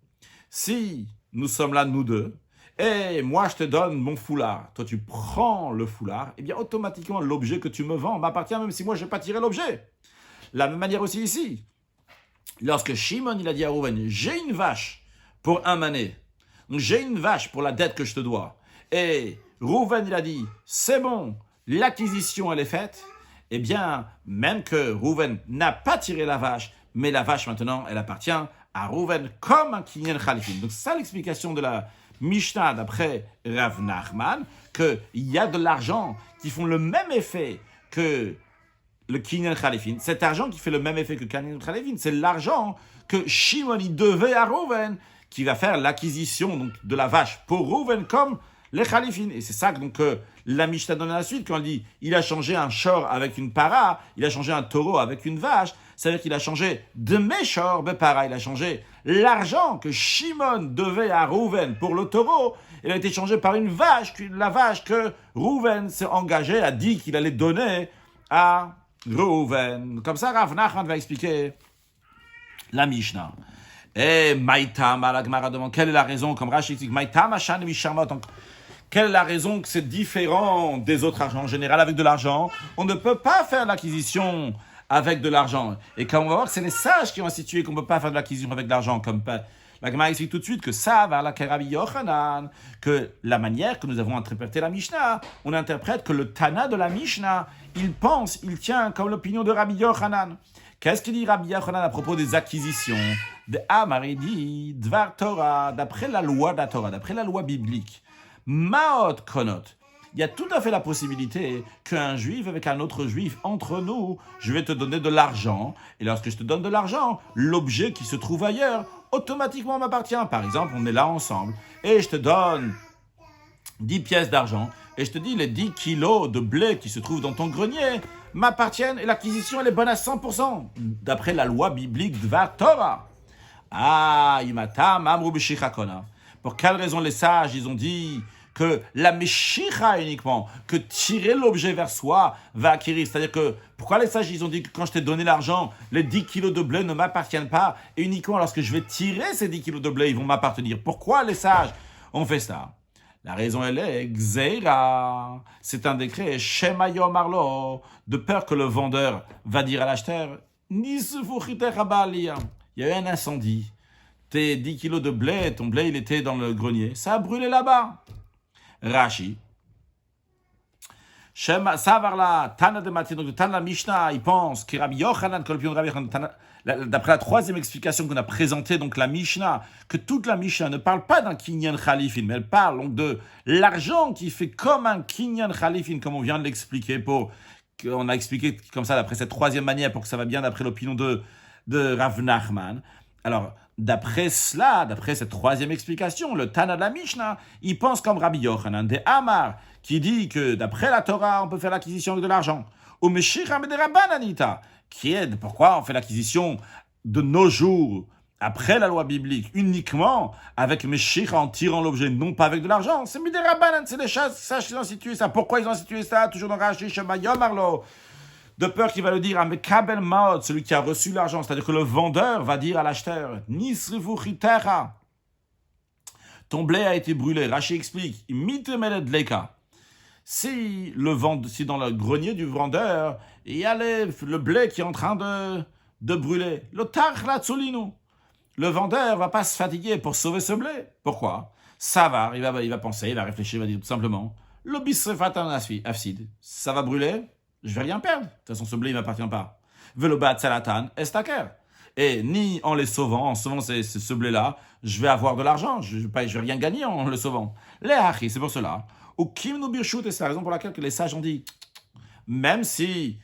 Si nous sommes là, nous deux, et moi je te donne mon foulard, toi tu prends le foulard, et bien automatiquement l'objet que tu me vends m'appartient même si moi je n'ai pas tiré l'objet. La même manière aussi ici. Lorsque Shimon il a dit à Rouven, j'ai une vache pour un mané, donc j'ai une vache pour la dette que je te dois, et Rouven il a dit, c'est bon, l'acquisition elle est faite, eh bien même que Rouven n'a pas tiré la vache, mais la vache maintenant elle appartient à Rouven comme un Kinyan Khalifin. Donc c'est ça l'explication de la Mishnah d'après Rav Nachman, qu'il y a de l'argent qui font le même effet que le Kinyan Khalifin, cet argent qui fait le même effet que Kinyan Khalifin, c'est l'argent que Shimon il devait à Reuven, qui va faire l'acquisition donc, de la vache pour Reuven comme les Khalifin. Et c'est ça que donc, la Mishnah donne à la suite, quand elle dit il a changé un shor avec une para, il a changé un taureau avec une vache, c'est-à-dire qu'il a changé de mes shor, para, il a changé l'argent que Shimon devait à Reuven pour le taureau, il a été changé par une vache, la vache que Reuven s'est engagé, a dit qu'il allait donner à Reuven. Comme ça, Rav Nachman va expliquer la Mishnah. Et Maïtam, la Gemara demande quelle est la raison, comme Rashi explique, Maïtam, Hashan, Mishamot. Quelle est la raison que c'est différent des autres argents? En général, avec de l'argent, on ne peut pas faire l'acquisition avec de l'argent. Et quand on va voir que c'est les sages qui ont institué qu'on ne peut pas faire de l'acquisition avec de l'argent, comme la Gemara explique tout de suite que ça va la Kerabi Yochanan, que la manière que nous avons interprété la Mishnah, on interprète que le Tana de la Mishnah, il tient comme l'opinion de Rabbi Yochanan. Qu'est-ce qu'il dit Rabbi Yochanan à propos des acquisitions? De Amar, il dit Dvar Torah, d'après la loi de la Torah, d'après la loi biblique, Maot Konot. Il y a tout à fait la possibilité qu'un juif avec un autre juif, entre nous, je vais te donner de l'argent, et lorsque je te donne de l'argent, l'objet qui se trouve ailleurs, automatiquement m'appartient. Par exemple, on est là ensemble, et je te donne 10 pièces d'argent, et je te dis les 10 kilos de blé qui se trouvent dans ton grenier m'appartiennent, et l'acquisition elle est bonne à 100%, d'après la loi biblique Dvar Torah. Ah, Imatam Amru B'Shichakona. Pour quelle raison les sages, ils ont dit que la Meshicha uniquement, que tirer l'objet vers soi va acquérir. C'est-à-dire que, pourquoi les sages, ils ont dit que quand je t'ai donné l'argent, les 10 kilos de blé ne m'appartiennent pas, et uniquement lorsque je vais tirer ces 10 kilos de blé, ils vont m'appartenir. Pourquoi les sages ont fait ça? La raison, elle est Gzeira. C'est un décret, Shema Yom Arlo, de peur que le vendeur va dire à l'acheteur, Nisfuchiter Abalia. Il y a eu un incendie. Tes 10 kilos de blé, ton blé, il était dans le grenier. Ça a brûlé là-bas. Rashi. Savarla, Tana de Matin, donc Tana Mishnah, il pense que Rabbi Yochanan, d'après la troisième explication qu'on a présentée, donc la Mishnah, que toute la Mishnah ne parle pas d'un Kinyan Khalifin, mais elle parle donc de l'argent qui fait comme un Kinyan Khalifin, comme on vient de l'expliquer, on a expliqué comme ça, d'après cette troisième manière, pour que ça va bien d'après l'opinion de Rav Nachman. Alors, d'après cela, d'après cette troisième explication, le Tana de la Mishnah, il pense comme Rabbi Yochanan de Amar, qui dit que d'après la Torah, on peut faire l'acquisition avec de l'argent. Ou Meshicha de Rabbananita, qui est pourquoi on fait l'acquisition de nos jours, après la loi biblique, uniquement avec Meshicha en tirant l'objet, non pas avec de l'argent. C'est Midé Rabbanan, c'est les sages qui ont institué ça. Pourquoi ils ont institué ça? Toujours dans Rashi, Shema Yom Arlo. De peur qu'il va le dire à Mekabel Maot, celui qui a reçu l'argent, c'est-à-dire que le vendeur va dire à l'acheteur, Nisrivu Chitera, ton blé a été brûlé. Rashi explique, Mitemeled Leka. Si dans le grenier du vendeur, il y a le blé qui est en train de brûler, le vendeur va pas se fatiguer pour sauver ce blé. Pourquoi? Ça va, il va penser, il va réfléchir, il va dire tout simplement, le bisrefatan afsid, ça va brûler. Je vais rien perdre. De toute façon, ce blé, il ne m'appartient pas. Velobat salatan estaker. Et ni en les sauvant ce blé-là, je vais avoir de l'argent. Je vais rien gagner en le sauvant. Les hachis, c'est pour cela. Ou kim nu birshut, et c'est la raison pour laquelle les sages ont dit, même si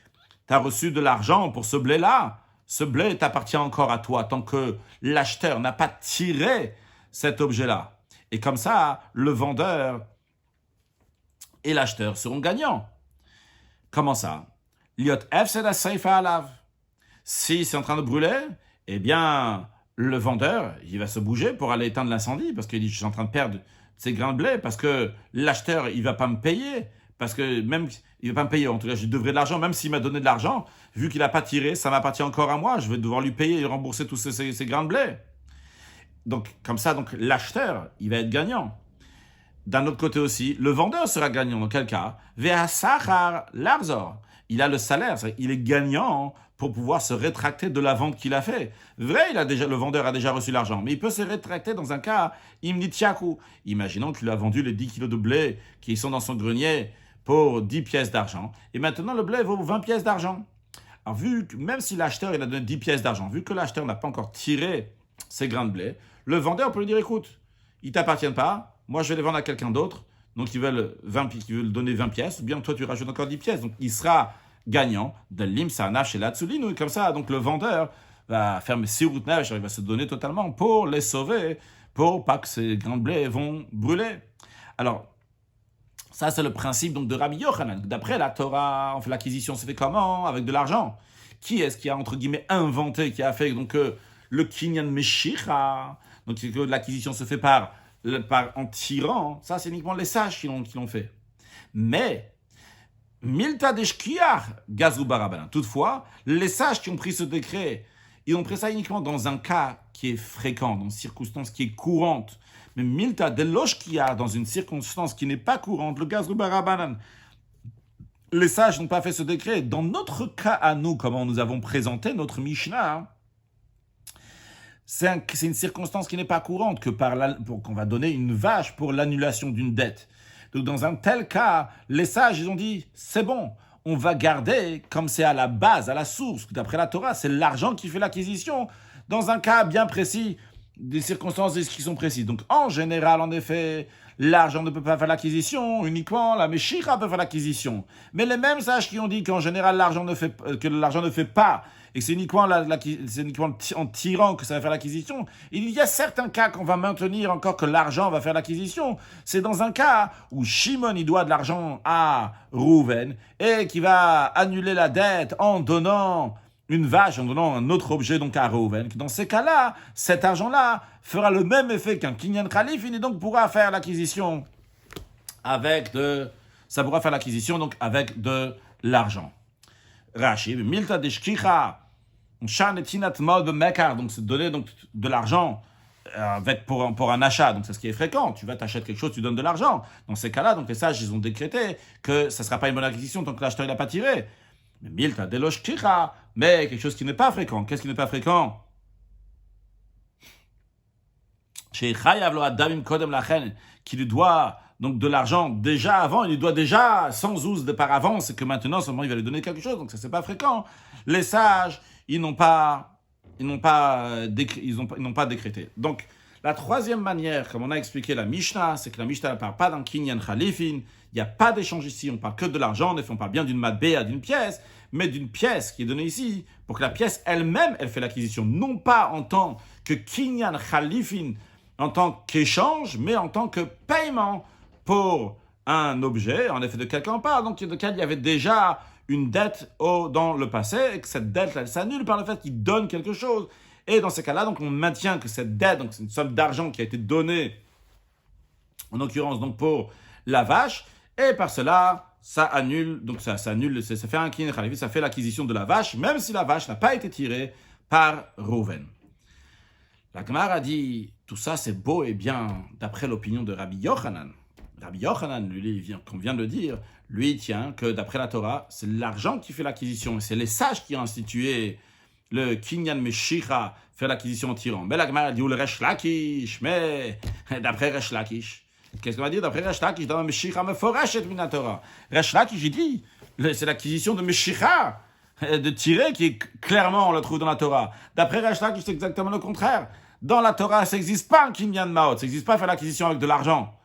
tu as reçu de l'argent pour ce blé-là, ce blé t'appartient encore à toi, tant que l'acheteur n'a pas tiré cet objet-là. Et comme ça, le vendeur et l'acheteur seront gagnants. Comment ça? Liot efseda seifa alav. Si c'est en train de brûler, eh bien, le vendeur, il va se bouger pour aller éteindre l'incendie, parce qu'il dit, je suis en train de perdre ces grains de blé, parce que l'acheteur, il va pas me payer, parce que même, il va pas me payer, en tout cas, je devrais de l'argent, même s'il m'a donné de l'argent, vu qu'il n'a pas tiré, ça m'appartient encore à moi, je vais devoir lui payer et rembourser tous ces grains de blé. Donc, comme ça, l'acheteur, il va être gagnant. D'un autre côté aussi, le vendeur sera gagnant. Dans quel cas? Ve'asachar l'arzor. Il a le salaire, il est gagnant pour pouvoir se rétracter de la vente qu'il a fait. Vrai, le vendeur a déjà reçu l'argent, mais il peut se rétracter dans un cas imnitiaku. Imaginons qu'il a vendu les 10 kilos de blé qui sont dans son grenier pour 10 pièces d'argent. Et maintenant, le blé vaut 20 pièces d'argent. Alors, même si l'acheteur il a donné 10 pièces d'argent, vu que l'acheteur n'a pas encore tiré ses grains de blé, le vendeur peut lui dire, écoute, ils ne t'appartiennent pas, moi je vais les vendre à quelqu'un d'autre, donc ils veulent donner 20 pièces, ou bien toi tu rajoutes encore 10 pièces, donc il sera gagnant de l'imsanav chez la Tsulinu. Comme ça, donc le vendeur va faire Sirut Nefesh, il va se donner totalement pour les sauver, pour pas que ces grains de blé vont brûler. Alors, ça c'est le principe donc de Rabbi Yochanan. D'après la Torah, on fait l'acquisition, se fait comment? Avec de l'argent. Qui est-ce qui a entre guillemets inventé, qui a fait donc le Kinyan Meshicha? Donc que l'acquisition se fait en tirant. Ça c'est uniquement les sages qui l'ont fait. Mais Milta Deshkiar Gazou Barabanan. Toutefois, les sages qui ont pris ce décret, ils ont pris ça uniquement dans un cas qui est fréquent, dans une circonstance qui est courante. Mais Milta Deloshkiar, dans une circonstance qui n'est pas courante, le Gazou Barabanan. Les sages n'ont pas fait ce décret. Dans notre cas à nous, comment nous avons présenté notre Mishnah, c'est une circonstance qui n'est pas courante, qu'on va donner une vache pour l'annulation d'une dette. Donc dans un tel cas, les sages, ils ont dit, c'est bon, on va garder, comme c'est à la base, à la source, d'après la Torah, c'est l'argent qui fait l'acquisition, dans un cas bien précis, des circonstances qui sont précises. Donc en général, en effet, l'argent ne peut pas faire l'acquisition, uniquement la Meshicha peut faire l'acquisition. Mais les mêmes sages qui ont dit qu'en général, l'argent ne fait pas, et que c'est uniquement en tirant que ça va faire l'acquisition, il y a certains cas qu'on va maintenir encore que l'argent va faire l'acquisition. C'est dans un cas où Shimon, il doit de l'argent à Rouven, et qui va annuler la dette en donnant une vache, en donnant un autre objet donc à Rouven. Dans ces cas-là, cet argent-là fera le même effet qu'un Kinyan Khalifin, et donc pourra faire l'acquisition avec de l'argent. Rashi, Milta Deshkicha, Shanetinat Maud Mekar, donc c'est donner donc de l'argent pour un achat, donc c'est ce qui est fréquent. Tu vas t'acheter quelque chose, tu donnes de l'argent. Dans ces cas-là, donc les sages ils ont décrété que ça ne sera pas une bonne acquisition tant que l'acheteur il n'a pas tiré. Mais Milta Deloshkicha, mais quelque chose qui n'est pas fréquent. Qu'est-ce qui n'est pas fréquent? Chez Chayav lo Adamim Kodem Lachen, qui lui doit donc de l'argent déjà avant, il lui doit déjà 100 ouz de par avance, et que maintenant seulement il va lui donner quelque chose, donc ça c'est pas fréquent. Les sages, ils n'ont pas décrété. Donc la troisième manière, comme on a expliqué la Mishnah, c'est que la Mishnah ne parle pas d'un Kinyan Khalifin, il n'y a pas d'échange ici, on parle que de l'argent, en effet on parle bien d'une matbéa, d'une pièce, mais d'une pièce qui est donnée ici, pour que la pièce elle-même, elle fait l'acquisition, non pas en tant que Kinyan Khalifin, en tant qu'échange, mais en tant que paiement pour un objet, en effet de quelqu'un on parle, donc de lequel il y avait déjà une dette dans le passé, et que cette dette elle s'annule par le fait qu'il donne quelque chose. Et dans ces cas-là, donc on maintient que cette dette, donc c'est une somme d'argent qui a été donnée, en l'occurrence donc pour la vache, et par cela, ça annule, donc ça fait un kinyan khalifin, ça fait l'acquisition de la vache, même si la vache n'a pas été tirée par Rouven. La Gemara a dit, tout ça c'est beau et bien d'après l'opinion de Rabbi Yochanan. Rabbi Yochanan, lui, comme vient de le dire, lui tient que d'après la Torah, c'est l'argent qui fait l'acquisition, et c'est les sages qui ont institué le Kinyan Meshicha, faire l'acquisition en tirant. Mais la Gemara a dit, ou le Resh Lakish, mais d'après Resh Lakish, qu'est-ce qu'on va dire d'après Resh Lakish? Dans Meshicha meforeshet min Torah. Resh Lakish, il dit, c'est l'acquisition de Meshicha, de tirer, qui est clairement, on le trouve dans la Torah. D'après Resh Lakish, c'est exactement le contraire. Dans la Torah, ça n'existe pas un Kinyan Maot, ça n'existe pas faire l'acquisition avec de l'argent.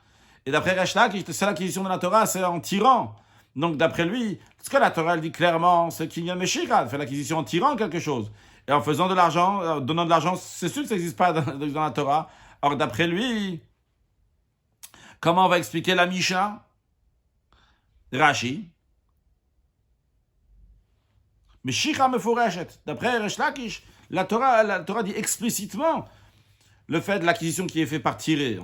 Et d'après Resh Lakish, c'est l'acquisition de la Torah, c'est en tirant. Donc d'après lui, ce que la Torah elle dit clairement, c'est Kinyan Meshicha, faire l'acquisition en tirant quelque chose. Et en faisant de l'argent, donnant de l'argent, c'est sûr que ça n'existe pas dans la Torah. Or d'après lui, comment on va expliquer la Mishnah? Rashi. Meshicha meforeshet. D'après Resh Lakish, la Torah dit explicitement le fait de l'acquisition qui est fait par tirer.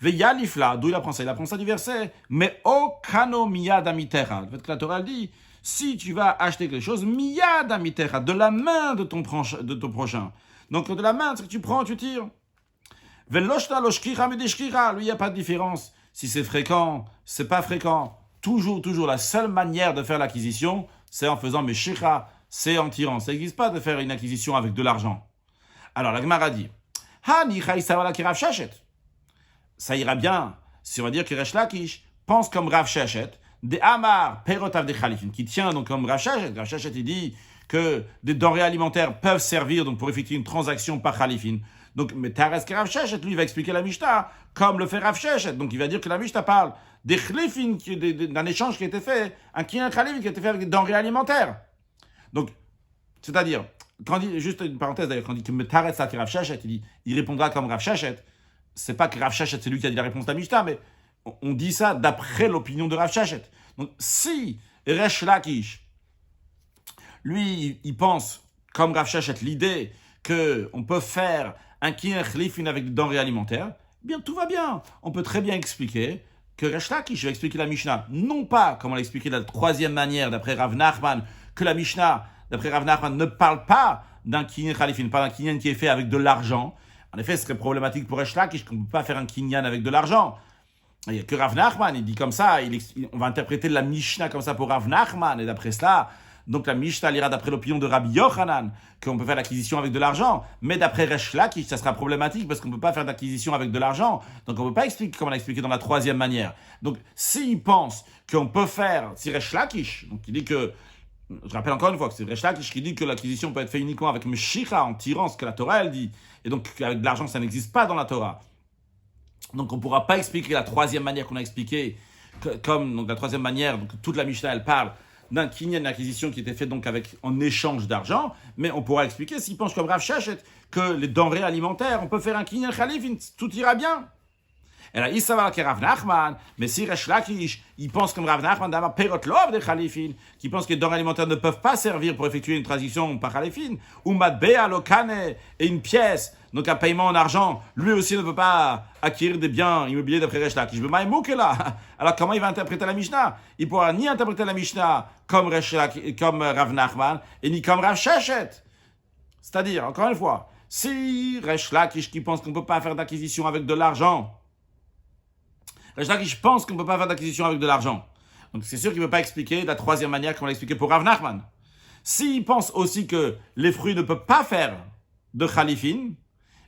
Veyalifla, d'où il apprend ça? Il apprend ça du verset. Mais okano miyad amitera. Le fait que la Torah dit, si tu vas acheter quelque chose, miyad amitera, de la main de ton prochain. Donc de la main, c'est que tu prends, tu tires. Veloshta loshkira medeshkira. Lui, il n'y a pas de différence. Si c'est fréquent, c'est pas fréquent. Toujours, la seule manière de faire l'acquisition, c'est en faisant meshicha, c'est en tirant. Ça n'existe pas de faire une acquisition avec de l'argent. Alors la Gemara dit, Hani chaysavala ki Rav Sheshet. Ça ira bien si on va dire que Resh Lakish pense comme Rav Sheshet, des Amar Perotav de Khalifin, qui tient donc comme Rav Sheshet. Rav Sheshet, il dit que des denrées alimentaires peuvent servir donc pour effectuer une transaction par Khalifin. Donc, mais Tares Rav Sheshet, lui, va expliquer la Mishnah comme le fait Rav Sheshet. Donc, il va dire que la Mishnah parle des chlifin, d'un échange qui a été fait, un kinyan khalifin qui a été fait avec des denrées alimentaires. Donc, c'est-à-dire, quand il dit, juste une parenthèse d'ailleurs, quand il dit que Metaretz la Rav Sheshet, il répondra comme Rav Sheshet. C'est pas que Rav Sheshet, c'est lui qui a dit la réponse de la Mishnah, mais on dit ça d'après l'opinion de Rav Sheshet. Donc, si Resh Lakish, lui, il pense, comme Rav Sheshet, l'idée qu'on peut faire un kinyan khalifin avec des denrées alimentaires, eh bien, tout va bien. On peut très bien expliquer que Resh Lakish va expliquer la Mishnah, non pas, comme on l'a expliqué de la troisième manière, d'après Rav Nachman, que la Mishnah, d'après Rav Nachman, ne parle pas d'un kinyan khalifin, pas d'un kinyan qui est fait avec de l'argent. En effet, ce serait problématique pour Resh Lakish qu'on ne peut pas faire un kinyan avec de l'argent. Il n'y a que Rav Nachman, il dit comme ça, on va interpréter la Mishnah comme ça pour Rav Nachman, et d'après cela, donc la Mishnah lira d'après l'opinion de Rabbi Yochanan, qu'on peut faire l'acquisition avec de l'argent, mais d'après Resh Lakish, ça sera problématique parce qu'on ne peut pas faire d'acquisition avec de l'argent, donc on ne peut pas expliquer comme on l'a expliqué dans la troisième manière. Donc s'il pense qu'on peut faire, si Resh Lakish, donc il dit que, je rappelle encore une fois que c'est Resh Lakish qui dit que l'acquisition peut être faite uniquement avec Meshicha, en tirant ce que la Torah elle dit, et donc avec de l'argent ça n'existe pas dans la Torah. Donc on ne pourra pas expliquer la troisième manière qu'on a expliqué, comme donc la troisième manière, donc toute la Mishnah elle parle d'un kinyan d'acquisition qui était fait donc en échange d'argent, mais on pourra expliquer s'il pense comme Rav Sheshet que les denrées alimentaires, on peut faire un kinyan khalifin, tout ira bien. Et là, il s'avère que Rav Nachman, mais si Resh Lakish, il pense comme Rav Nachman d'avoir perot lov de khalifin, qui pense que les denrées alimentaires ne peuvent pas servir pour effectuer une transition par khalifin, ou matbea lokane, et une pièce, donc un paiement en argent, lui aussi ne peut pas acquérir des biens immobiliers d'après Resh Lakish. Alors comment il va interpréter la Mishnah? Il ne pourra ni interpréter la Mishnah comme Rav Nachman, et ni comme Rav Sheshet. C'est-à-dire, encore une fois, si Resh Lakish qui pense qu'on ne peut pas faire d'acquisition avec de l'argent, Resh Lakish pense qu'on ne peut pas faire d'acquisition avec de l'argent. Donc c'est sûr qu'il ne peut pas expliquer de la troisième manière qu'on l'a expliqué pour Rav Nachman. S'il pense aussi que les fruits ne peuvent pas faire de khalifin,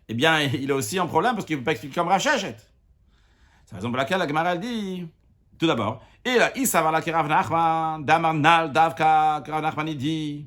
eh bien il a aussi un problème parce qu'il ne peut pas expliquer comme Rav Sheshet. C'est la raison pour laquelle la Gemara dit, tout d'abord, et là, il s'avère là que Rav Nachman, Damar Nal Davka, que Rav Nachman il dit,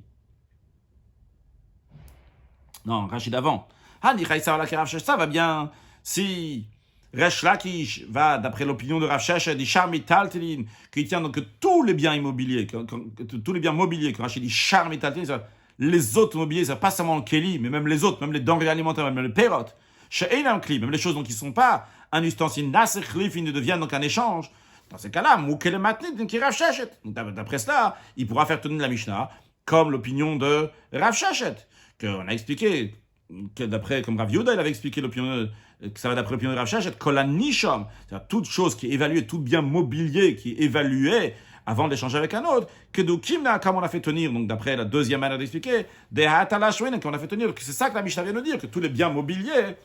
non, Rachid avant, ça va bien, si Resh Lakish va, d'après l'opinion de Rav Sheshet, dit Charmi Taltelin, qu'il tient donc que tous les biens immobiliers, tous les biens mobiliers, quand Rachid dit Charmi Taltelin, les autres mobiliers, c'est pas seulement le Keli, mais même les autres, même les denrées alimentaires, même les perot, chez Einam Kli, même les choses donc, qui ne sont pas un ustensile, Nasser Khlif, ils ne deviennent donc un échange. Dans ces cas-là, Moukele Matnit, qui Rav Sheshet. D'après cela, il pourra faire tenir la Mishnah comme l'opinion de Rav Sheshet, qu'on a expliqué, que d'après, comme Rav Yehuda, il avait expliqué l'opinion que ça va d'après l'opinion de Rav Sheshet, Kolan Nisham, c'est-à-dire toute chose qui est évaluée, tout bien mobilier qui est évalué avant d'échanger avec un autre, que de Kimna, comme on a fait tenir, donc d'après la deuxième manière d'expliquer, des Hatalashwen, qu'on a fait tenir, que c'est ça que la Mishnah vient nous dire, que tous les biens mobiliers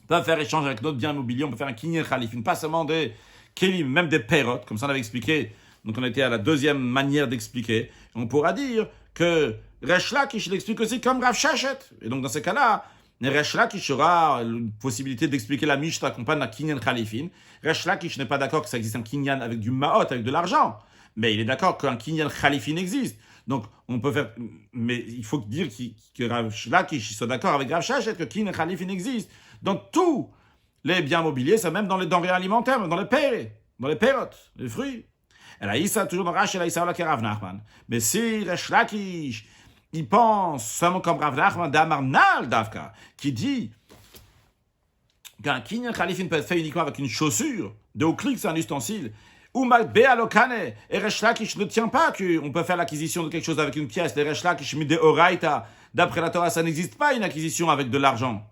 peuvent faire échange avec d'autres biens immobiliers, on peut faire un kinyan khalifin, pas seulement des kelim, même des perot, comme ça on avait expliqué, donc on était à la deuxième manière d'expliquer, on pourra dire que Resh Lakish l'explique aussi comme Rav Sheshet, et donc dans ces cas-là, Resh Lakish aura la possibilité d'expliquer la Mishnah qu'on parle d'un kinyan khalifin. Resh Lakish n'est pas d'accord que ça existe un kinyan avec du maot, avec de l'argent, mais il est d'accord qu'un kinyan khalifin existe. Donc on peut faire, mais il faut dire que Resh Lakish soit d'accord avec Rav Sheshet que kinyan khalifin existe dans tous les biens mobiliers, ça même dans les denrées alimentaires, même dans les perot, les fruits. Et là, Issa, toujours dans Rashi, là, Issa, là, Rav Nachman. Mais si Resh Lakish, il pense seulement comme Rav Nachman d'Amar Nal Davka, qui dit qu'un kinyan khalifin peut être fait uniquement avec une chaussure, de haut clic, c'est un ustensile, ou Malbea Lokane, et Resh Lakish ne tient pas qu'on peut faire l'acquisition de quelque chose avec une pièce, les Resh Lakish mis de Oraita, d'après la Torah, ça n'existe pas une acquisition avec de l'argent.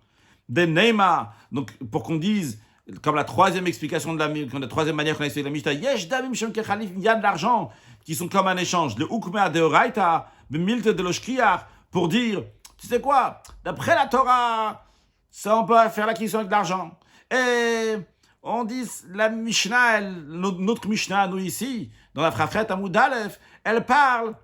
Des Neima, donc pour qu'on dise, comme la troisième explication de la troisième manière qu'on a expliqué la Mishnah, Yesh Damim Shem Kechalif, il y a de l'argent qui sont comme un échange. Le Ukmea de Oraita, Bemilte de Loshkiach, pour dire, tu sais quoi, d'après la Torah, ça on peut faire l'acquisition avec de l'argent. Et on dit, la Mishnah, notre Mishnah, nous ici, dans la Frafret Amoud Aleph, elle parle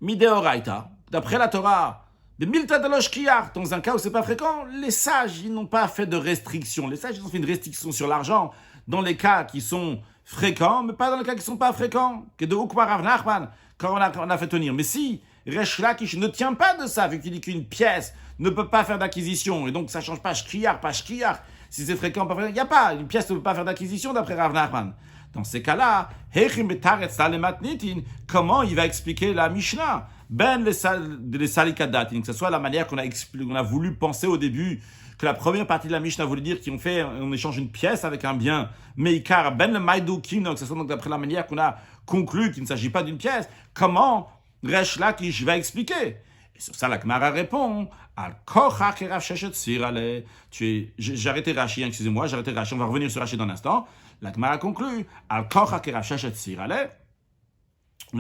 Mideoraita, d'après la Torah, de Milta de Loshkiach, dans un cas où c'est pas fréquent, les sages, ils n'ont pas fait de restriction. Les sages, ils ont fait une restriction sur l'argent dans les cas qui sont fréquents, mais pas dans les cas qui sont pas fréquents. Que de Ukmar Rav Nachman, quand on a fait tenir. Mais si Resh Lakish ne tient pas de ça, vu qu'il dit qu'une pièce ne peut pas faire d'acquisition, et donc ça change pas shkiach, Si c'est fréquent, pas fréquent, il n'y a pas. Une pièce ne peut pas faire d'acquisition d'après Rav Nachman. Dans ces cas-là, comment il va expliquer la Mishnah? Les salikadat, que ce soit la manière qu'on a voulu penser au début, que la première partie de la Mishnah voulait dire on échange une pièce avec un bien, Meikar, ben le Maïdoukin, que ce soit donc d'après la manière qu'on a conclu qu'il ne s'agit pas d'une pièce, comment Resh Lakish va expliquer? Et sur ça, la Gemara répond, j'ai arrêté Rashi, excusez-moi, j'ai arrêté Rashi, on va revenir sur Rashi dans un instant. La Gemara conclut, on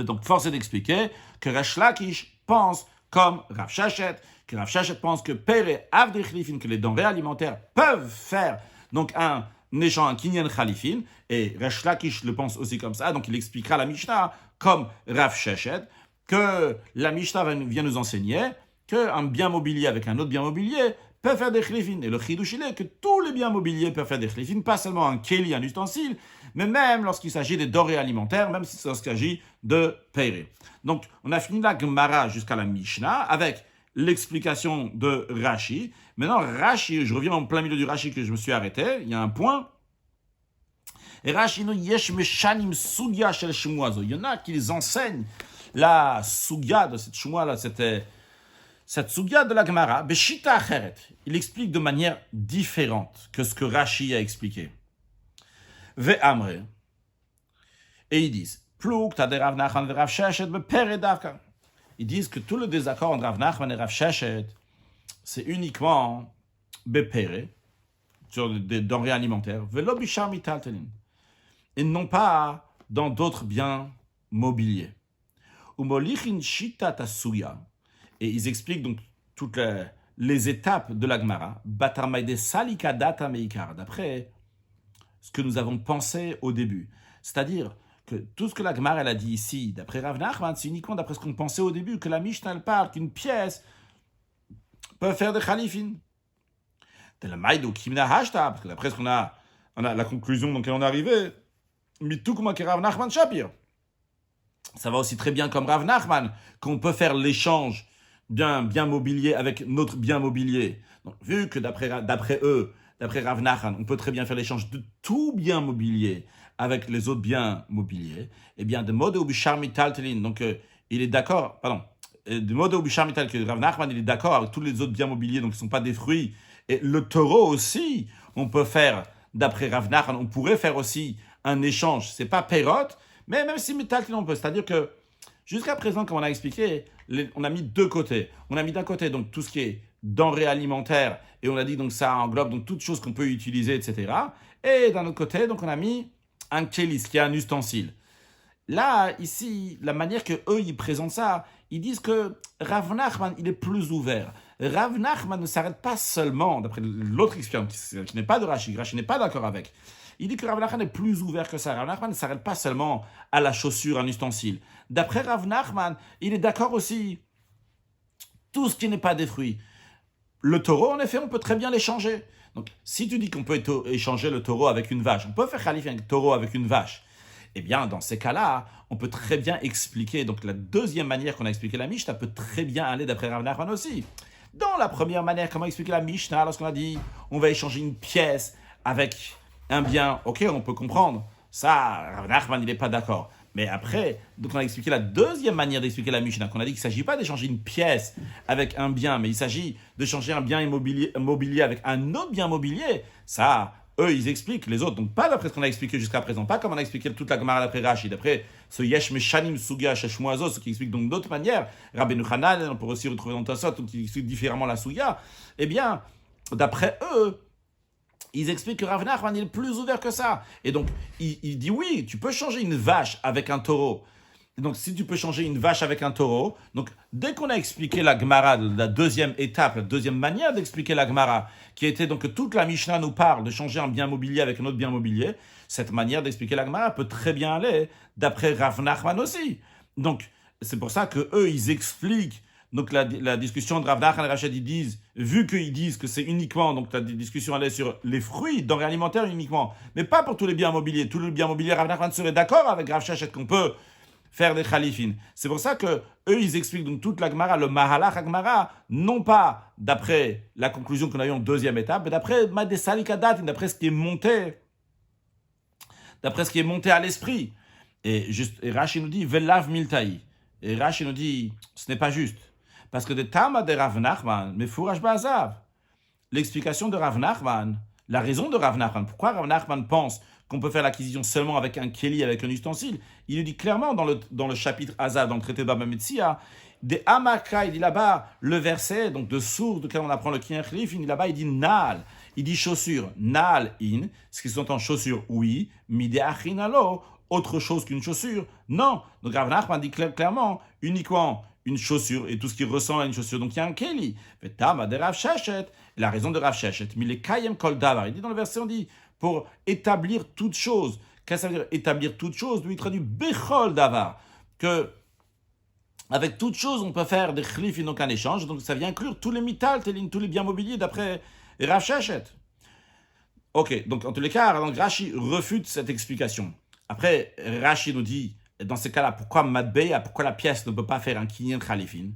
est donc forcé d'expliquer que Resh Lakish pense comme Rav Shachet, que Rav Shachet pense que Pere Avdei Chalifin, que les denrées alimentaires peuvent faire donc un échange, un Kinyan Chalifin, et Resh Lakish le pense aussi comme ça, donc il expliquera la Mishnah comme Rav Shachet, que la Mishnah vient nous enseigner qu'un bien mobilier avec un autre bien mobilier peut faire des chlifines. Et le chidouch, il est que tous les biens mobiliers peuvent faire des chlifines, pas seulement un keli, un ustensile, mais même lorsqu'il s'agit des denrées alimentaires, même lorsqu'il s'agit de péré. Donc, on a fini la Gemara jusqu'à la Mishnah avec l'explication de Rashi. Maintenant, Rashi, je reviens en plein milieu du Rashi que je me suis arrêté, il y a un point. Et Rashi nous yesh meshanim sugya shel shmuazo. Il y en a qui les enseignent la sugya de cette shmuah-là, cette sugya de la Gemara, beshita acheret. Il explique de manière différente que ce que Rashi a expliqué. Ve'amre. Et ils disent, pluk de Rav Nachman ve Rav Sheshet bepere davka. Ils disent que tout le désaccord entre Rav Nachman et Rav Sheshet, c'est uniquement bepere, sur des denrées alimentaires, ve'lo bishar mitaltelin. Et non pas dans d'autres biens mobiliers. Umolichin shitat asuya. Et ils expliquent donc toutes les étapes de la Gemara, batarmaide salikadata meikar, d'après ce que nous avons pensé au début. C'est-à-dire que tout ce que la Gemara elle a dit ici, d'après Rav Nachman, c'est uniquement d'après ce qu'on pensait au début, que la Mishnah elle parle qu'une pièce peut faire des khalifin. De la maïdou kimna hashta, parce que d'après ce qu'on a la conclusion donc on est arrivé, mitukma ke Rav Nachman Shapir. Ça va aussi très bien comme Rav Nachman, qu'on peut faire l'échange d'un bien mobilier avec notre bien mobilier. Donc, vu que d'après Rav Nachman, on peut très bien faire l'échange de tout bien mobilier avec les autres biens mobiliers, eh bien, de mode au bishar mitaltelin, donc il est d'accord, de mode au bishar mital, que Rav Nachman, il est d'accord avec tous les autres biens mobiliers, donc qui ne sont pas des fruits, et le taureau aussi, on peut faire, d'après Rav Nachman, on pourrait faire aussi un échange, c'est pas perot, mais même si mitaltelin, on peut, c'est-à-dire que jusqu'à présent, comme on a expliqué, on a mis deux côtés. On a mis d'un côté donc tout ce qui est denrées alimentaires, et on a dit donc ça englobe donc toutes choses qu'on peut utiliser, etc. Et d'un autre côté, donc on a mis un kélis, qui est un ustensile. Là, ici, la manière que eux ils présentent ça, ils disent que Rav Nachman, il est plus ouvert. Rav Nachman ne s'arrête pas seulement, d'après l'autre expérience, qui n'est pas de Rashi n'est pas d'accord avec. Il dit que Rav Nachman est plus ouvert que ça. Rav Nachman ne s'arrête pas seulement à la chaussure, un ustensile. D'après Rav Nachman, il est d'accord aussi tout ce qui n'est pas des fruits. Le taureau, en effet, on peut très bien l'échanger. Donc, si tu dis qu'on peut échanger le taureau avec une vache, on peut faire khalif un taureau avec une vache, eh bien, dans ces cas-là, on peut très bien expliquer. Donc, la deuxième manière qu'on a expliqué la Mishnah peut très bien aller d'après Rav Nachman aussi. Dans la première manière, comment expliquer la Mishnah, lorsqu'on a dit on va échanger une pièce avec un bien, ok, on peut comprendre. Ça, Rav Nachman, il n'est pas d'accord. Mais après, donc on a expliqué la deuxième manière d'expliquer la Mishnah, qu'on a dit qu'il ne s'agit pas d'échanger une pièce avec un bien, mais il s'agit d'échanger un bien mobilier avec un autre bien mobilier. Ça, eux, ils expliquent, les autres. Donc pas d'après ce qu'on a expliqué jusqu'à présent, pas comme on a expliqué toute la Gemara d'après Rashi, d'après ce Yesh Meshanim Suga Sheshmoazo, ce qui explique donc d'autres manières. Rabbeinu Hanan, on peut aussi retrouver dans Tosot, qui explique différemment la Suga. Eh bien, d'après eux, ils expliquent que Rav Nachman il est plus ouvert que ça. Et donc, il dit oui, tu peux changer une vache avec un taureau. Et donc, si tu peux changer une vache avec un taureau, donc dès qu'on a expliqué la Gemara, la deuxième étape, la deuxième manière d'expliquer la Gemara, qui était donc que toute la Mishnah nous parle de changer un bien mobilier avec un autre bien mobilier, cette manière d'expliquer la Gemara peut très bien aller d'après Rav Nachman aussi. Donc, c'est pour ça que eux ils expliquent. Donc la discussion de Rav Nachman et Rachid, ils disent, vu qu'ils disent que c'est uniquement, donc la discussion allait sur les fruits, denrées alimentaires uniquement, mais pas pour tous les biens mobiliers. Tous les biens mobiliers, Rav Nachman serait d'accord avec Rav Shachet qu'on peut faire des khalifines. C'est pour ça que eux, ils expliquent donc toute la Gemara, le Mahalach Gemara, non pas d'après la conclusion qu'on a eue en deuxième étape, mais d'après Madessalikadat, d'après ce qui est monté, à l'esprit. Et Rashi nous dit Velav Miltaï. Et Rashi nous dit ce n'est pas juste. Parce que de Tama de Rav Nachman, mais Fouraj Bazav. L'explication de Rav Nachman, la raison de Rav Nachman, pourquoi Rav Nachman pense qu'on peut faire l'acquisition seulement avec un keli, avec un ustensile, il nous dit clairement dans le chapitre Azav, dans le traité de Baba Metzia, des Amaka, il dit là-bas, le verset, donc de source duquel on apprend le Kinyan Khalif, il dit là-bas, il dit Naal, il dit chaussure, Naal in, ce qui s'entend chaussure, oui, Mide Achinalo, autre chose qu'une chaussure, non. Donc Rav Nachman dit clairement, uniquement une chaussure et tout ce qui ressemble à une chaussure. Donc il y a un keli. Vetama de Rav Sheshet. Et la raison de Rav Sheshet, mais les Kayem Kol Davar. Il dit dans le verset, on dit pour établir toute chose. Qu'est-ce que ça veut dire établir toute chose? Lui, il traduit Bechol Davar. Que avec toute chose, on peut faire des khlif, donc un échange. Donc ça vient inclure tous les mital, tous les biens mobiliers d'après Rav Sheshet. Ok, donc en tous les cas, donc Rashi refute cette explication. Après, Rashi nous dit, dans ces cas-là, pourquoi Matbea, pourquoi la pièce ne peut pas faire un kinyan khalifin?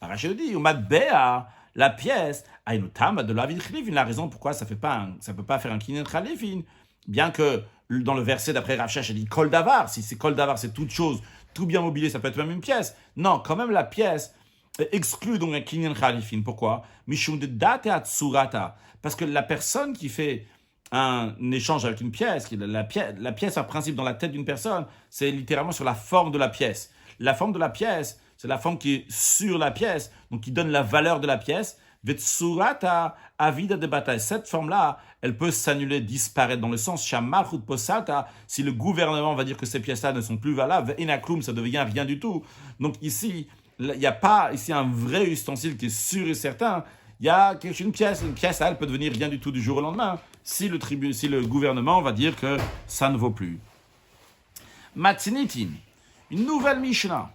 Rashi nous dit, Matbea, la pièce, Aïnotam, de la vie khalifin. La raison pourquoi ça peut pas faire un kinyan khalifin, bien que dans le verset d'après Rav Sheshet, il dit Kol Davar, si c'est Kol Davar, c'est toute chose, tout bien mobilier, ça peut être même une pièce. Non, quand même la pièce exclut donc un kinyan khalifin. Pourquoi? Mishum de date at surata. Parce que la personne qui fait un échange avec une pièce, la pièce par principe dans la tête d'une personne, c'est littéralement sur la forme de la pièce. La forme de la pièce, c'est la forme qui est sur la pièce, donc qui donne la valeur de la pièce. Vetsurata avida de bataille. Cette forme-là, elle peut s'annuler, disparaître dans le sens shamalchut posata. Si le gouvernement va dire que ces pièces-là ne sont plus valables, inaklum, ça devient rien du tout. Donc ici, il n'y a pas ici un vrai ustensile qui est sûr et certain. Il y a une pièce, elle peut devenir rien du tout du jour au lendemain si le gouvernement va dire que ça ne vaut plus. Matzinitin, une nouvelle Mishnah.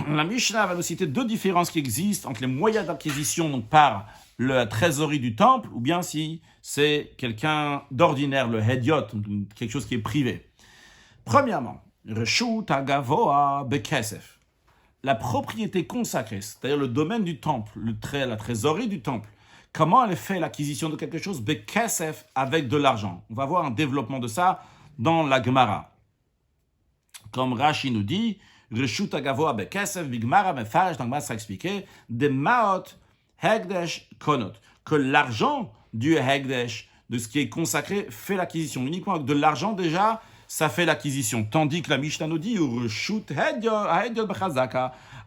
La Mishnah va nous citer deux différences qui existent entre les moyens d'acquisition donc par la trésorerie du temple ou bien si c'est quelqu'un d'ordinaire, le Hediot, quelque chose qui est privé. Premièrement, Reshut Agavoa Bekesef. La propriété consacrée, c'est-à-dire le domaine du temple, la trésorerie du temple, comment elle fait l'acquisition de quelque chose? Bekesef, avec de l'argent. On va voir un développement de ça dans la Gemara. Comme Rashi nous dit, Reshut Agavoa Bekesef, Bigmara Mefarsh, dans Gemara sera expliqué, de Maot Hegdesh Konot, que l'argent du Hegdesh, de ce qui est consacré, fait l'acquisition. Uniquement avec de l'argent déjà, ça fait l'acquisition. Tandis que la Mishnah nous dit,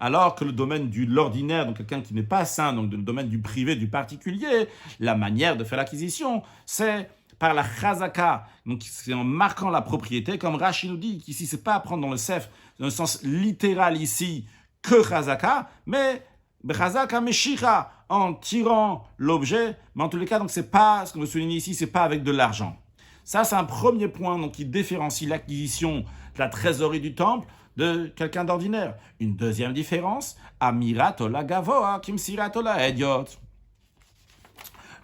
alors que le domaine de l'ordinaire, donc quelqu'un qui n'est pas saint, donc le domaine du privé, du particulier, la manière de faire l'acquisition, c'est par la chazaka, donc c'est en marquant la propriété, comme Rashi nous dit, qu'ici c'est pas à prendre dans le sef, dans le sens littéral ici, que chazaka, mais chazaka meshicha, en tirant l'objet, mais en tous les cas, donc c'est pas, ce qu'on veut souligner ici, c'est pas avec de l'argent. Ça, c'est un premier point donc, qui différencie l'acquisition de la trésorerie du temple de quelqu'un d'ordinaire. Une deuxième différence, Amiratola Gavoa, Kimsiratola Ediot.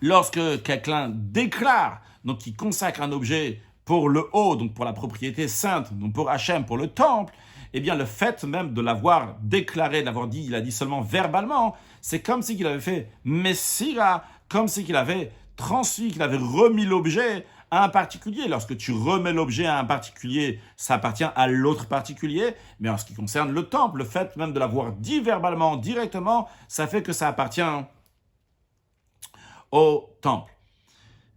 Lorsque quelqu'un déclare, donc qui consacre un objet pour le haut, donc pour la propriété sainte, donc pour Hachem, pour le temple, eh bien le fait même de l'avoir déclaré, d'avoir dit, il a dit seulement verbalement, c'est comme si qu'il avait fait Messira, comme si qu'il avait transmis, qu'il avait remis l'objet à un particulier. Lorsque tu remets l'objet à un particulier, ça appartient à l'autre particulier. Mais en ce qui concerne le temple, le fait même de l'avoir dit verbalement, directement, ça fait que ça appartient au temple.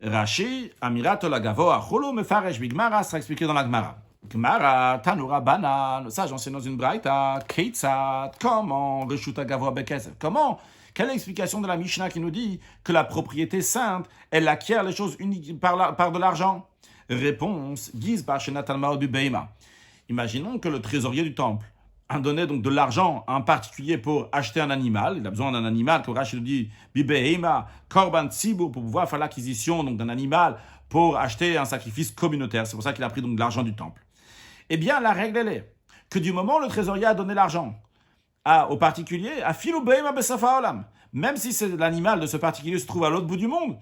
Rashi, Amirat Olagavo, Acholo, Mefaresh, Bigmara, sera expliqué dans la Gemara. Gemara, Tanura, Banan, ça j'enseigne dans une braïta, Keitzat, comment, Reshut Agavo, Bekesef, comment? Quelle est l'explication de la Mishnah qui nous dit que la propriété sainte, elle acquiert les choses uniques par de l'argent? Réponse, Giz par Shenatan Mao du Beima. Imaginons que le trésorier du temple a donné donc de l'argent à un particulier pour acheter un animal. Il a besoin d'un animal, comme Rachid nous dit, Bibeima, Korban Tzibur, pour pouvoir faire l'acquisition donc d'un animal pour acheter un sacrifice communautaire. C'est pour ça qu'il a pris donc de l'argent du temple. Eh bien, la règle, elle est que du moment où le trésorier a donné l'argent au particulier, à Filou Beima Besafa Olam, même si l'animal de ce particulier se trouve à l'autre bout du monde,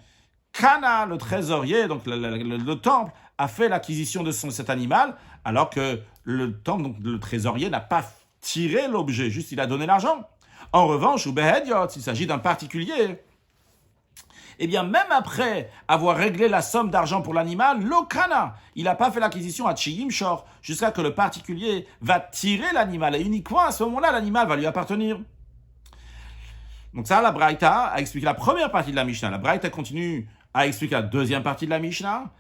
Kana, le trésorier, donc le temple, a fait l'acquisition de cet animal alors que le temple, donc le trésorier, n'a pas tiré l'objet, juste il a donné l'argent. En revanche, ou behediot, s'il s'agit d'un particulier, eh bien, même après avoir réglé la somme d'argent pour l'animal, l'okana, il n'a pas fait l'acquisition à Tchiyim Shor, jusqu'à que le particulier va tirer l'animal. Et uniquement à ce moment-là, l'animal va lui appartenir. Donc ça, la Braïta a expliqué la première partie de la Mishnah. La Braïta continue à expliquer la deuxième partie de la Mishnah.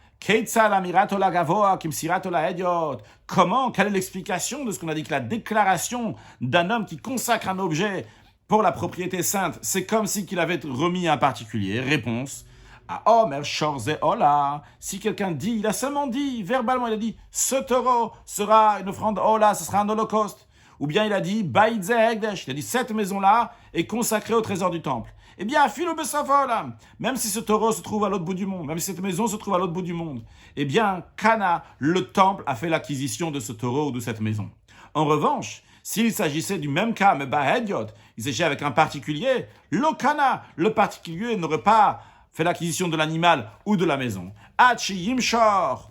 Comment, quelle est l'explication de ce qu'on a dit, que la déclaration d'un homme qui consacre un objet pour la propriété sainte, c'est comme si qu'il avait remis un particulier. Réponse, à Omer Shorze Ola. Si quelqu'un dit, il a seulement dit, verbalement, il a dit, ce taureau sera une offrande Ola, ce sera un holocauste. Ou bien il a dit, Baïdze Hegdesh, il a dit, cette maison-là est consacrée au trésor du temple. Eh bien, Philo Besafol, même si ce taureau se trouve à l'autre bout du monde, même si cette maison se trouve à l'autre bout du monde, eh bien, Cana, le temple, a fait l'acquisition de ce taureau ou de cette maison. En revanche, s'il s'agissait du même cas, mais Bahediot, il s'agissait avec un particulier, l'Okana, le particulier n'aurait pas fait l'acquisition de l'animal ou de la maison. Hachi Yimshor,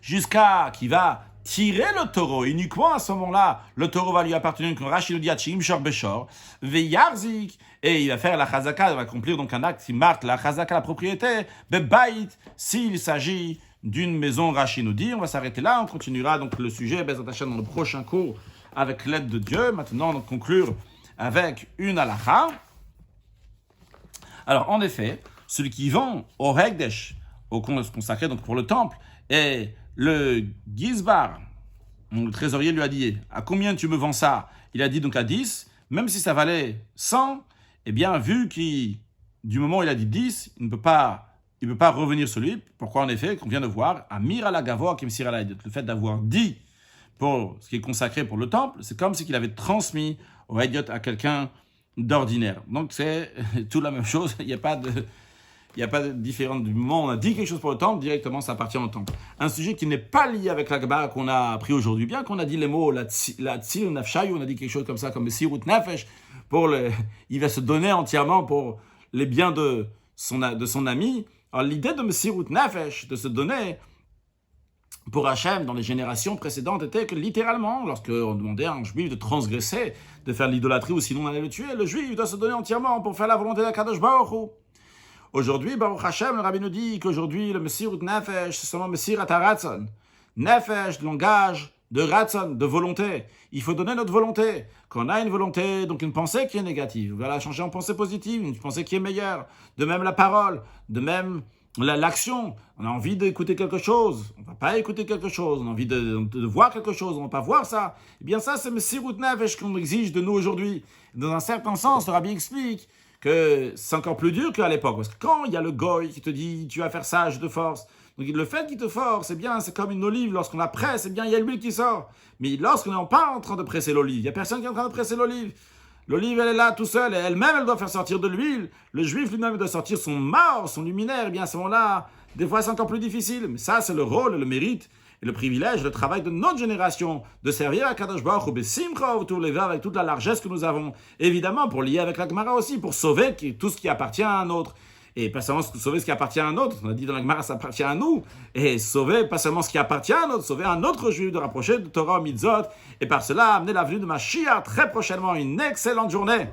jusqu'à qui va tirer le taureau, uniquement à ce moment-là, le taureau va lui appartenir, comme Rashi nous dit, Hachi Yimshor Beshor, Veyarzik, et il va faire la chazaka, il va accomplir donc un acte qui marque la chazaka, la propriété, Bebait, s'il s'agit d'une maison. Rashi nous dit, on va s'arrêter là, on continuera donc le sujet Bezat Hashem dans le prochain cours avec l'aide de Dieu. Maintenant, on va conclure avec une halakha. Alors, en effet, celui qui vend au Hekdesh, au consacré donc pour le temple, et le Gizbar, le trésorier lui a dit, à combien tu me vends ça? Il a dit donc à 10, même si ça valait 100, eh bien, vu qu'il, du moment où il a dit 10, il ne peut pas revenir sur lui. Pourquoi, en effet, qu'on vient de voir, Amir ala Gavoa Kim Sir ala Hediot, le fait d'avoir dit pour ce qui est consacré pour le temple, c'est comme si qu'il avait transmis au Hediot à quelqu'un d'ordinaire. Donc c'est tout la même chose, il n'y a pas de différence. Du moment où on a dit quelque chose pour le temple, directement ça appartient au temple. Un sujet qui n'est pas lié avec la Gemara qu'on a appris aujourd'hui, bien qu'on a dit les mots la tzir nafshay, on a dit quelque chose comme ça, comme sirut nafesh, il va se donner entièrement pour les biens de son ami. Alors l'idée de Messirut Nafesh, de se donner pour Hachem dans les générations précédentes, était que littéralement, lorsqu'on demandait à un juif de transgresser, de faire l'idolâtrie ou sinon on allait le tuer, le juif doit se donner entièrement pour faire la volonté d'Akadosh Baruch Hu. Aujourd'hui, Baruch Hashem, le Rabbi nous dit qu'aujourd'hui, le Messirut Nafesh, c'est seulement Messirat HaRatzon. Nefesh, langage de Ratzon, de volonté. Il faut donner notre volonté. Quand on a une volonté, donc une pensée qui est négative, on va la changer en pensée positive, une pensée qui est meilleure. De même la parole, de même l'action. On a envie d'écouter quelque chose, on ne va pas écouter quelque chose. On a envie de voir quelque chose, on ne va pas voir ça. Eh bien ça, c'est Messirut Nefesh qu'on exige de nous aujourd'hui. Dans un certain sens, le Rabbi explique que c'est encore plus dur qu'à l'époque. Parce que quand il y a le goy qui te dit « tu vas faire ça, je te force », donc le fait qu'il te force, eh bien, c'est comme une olive, lorsqu'on la presse, eh bien, il y a l'huile qui sort. Mais lorsqu'on n'est pas en train de presser l'olive, il n'y a personne qui est en train de presser l'olive. L'olive, elle est là tout seul, et elle-même, elle doit faire sortir de l'huile. Le juif lui-même doit sortir son mort, son luminaire. Eh bien, à ce moment-là, des fois, c'est encore plus difficile. Mais ça, c'est le rôle, le mérite, et le privilège, le travail de notre génération, de servir à Kadosh Baruch Hu Besimcha U'Tov avec toute la largesse que nous avons. Évidemment, pour lier avec la Gemara aussi, pour sauver tout ce qui appartient à un autre. Et pas seulement sauver ce qui appartient à un autre, on a dit dans la Gemara, ça appartient à nous. Et sauver pas seulement ce qui appartient à un autre, sauver un autre juif, de rapprocher de Torah Mitzvot. Et par cela, amener la venue de Mashiach très prochainement. Une excellente journée.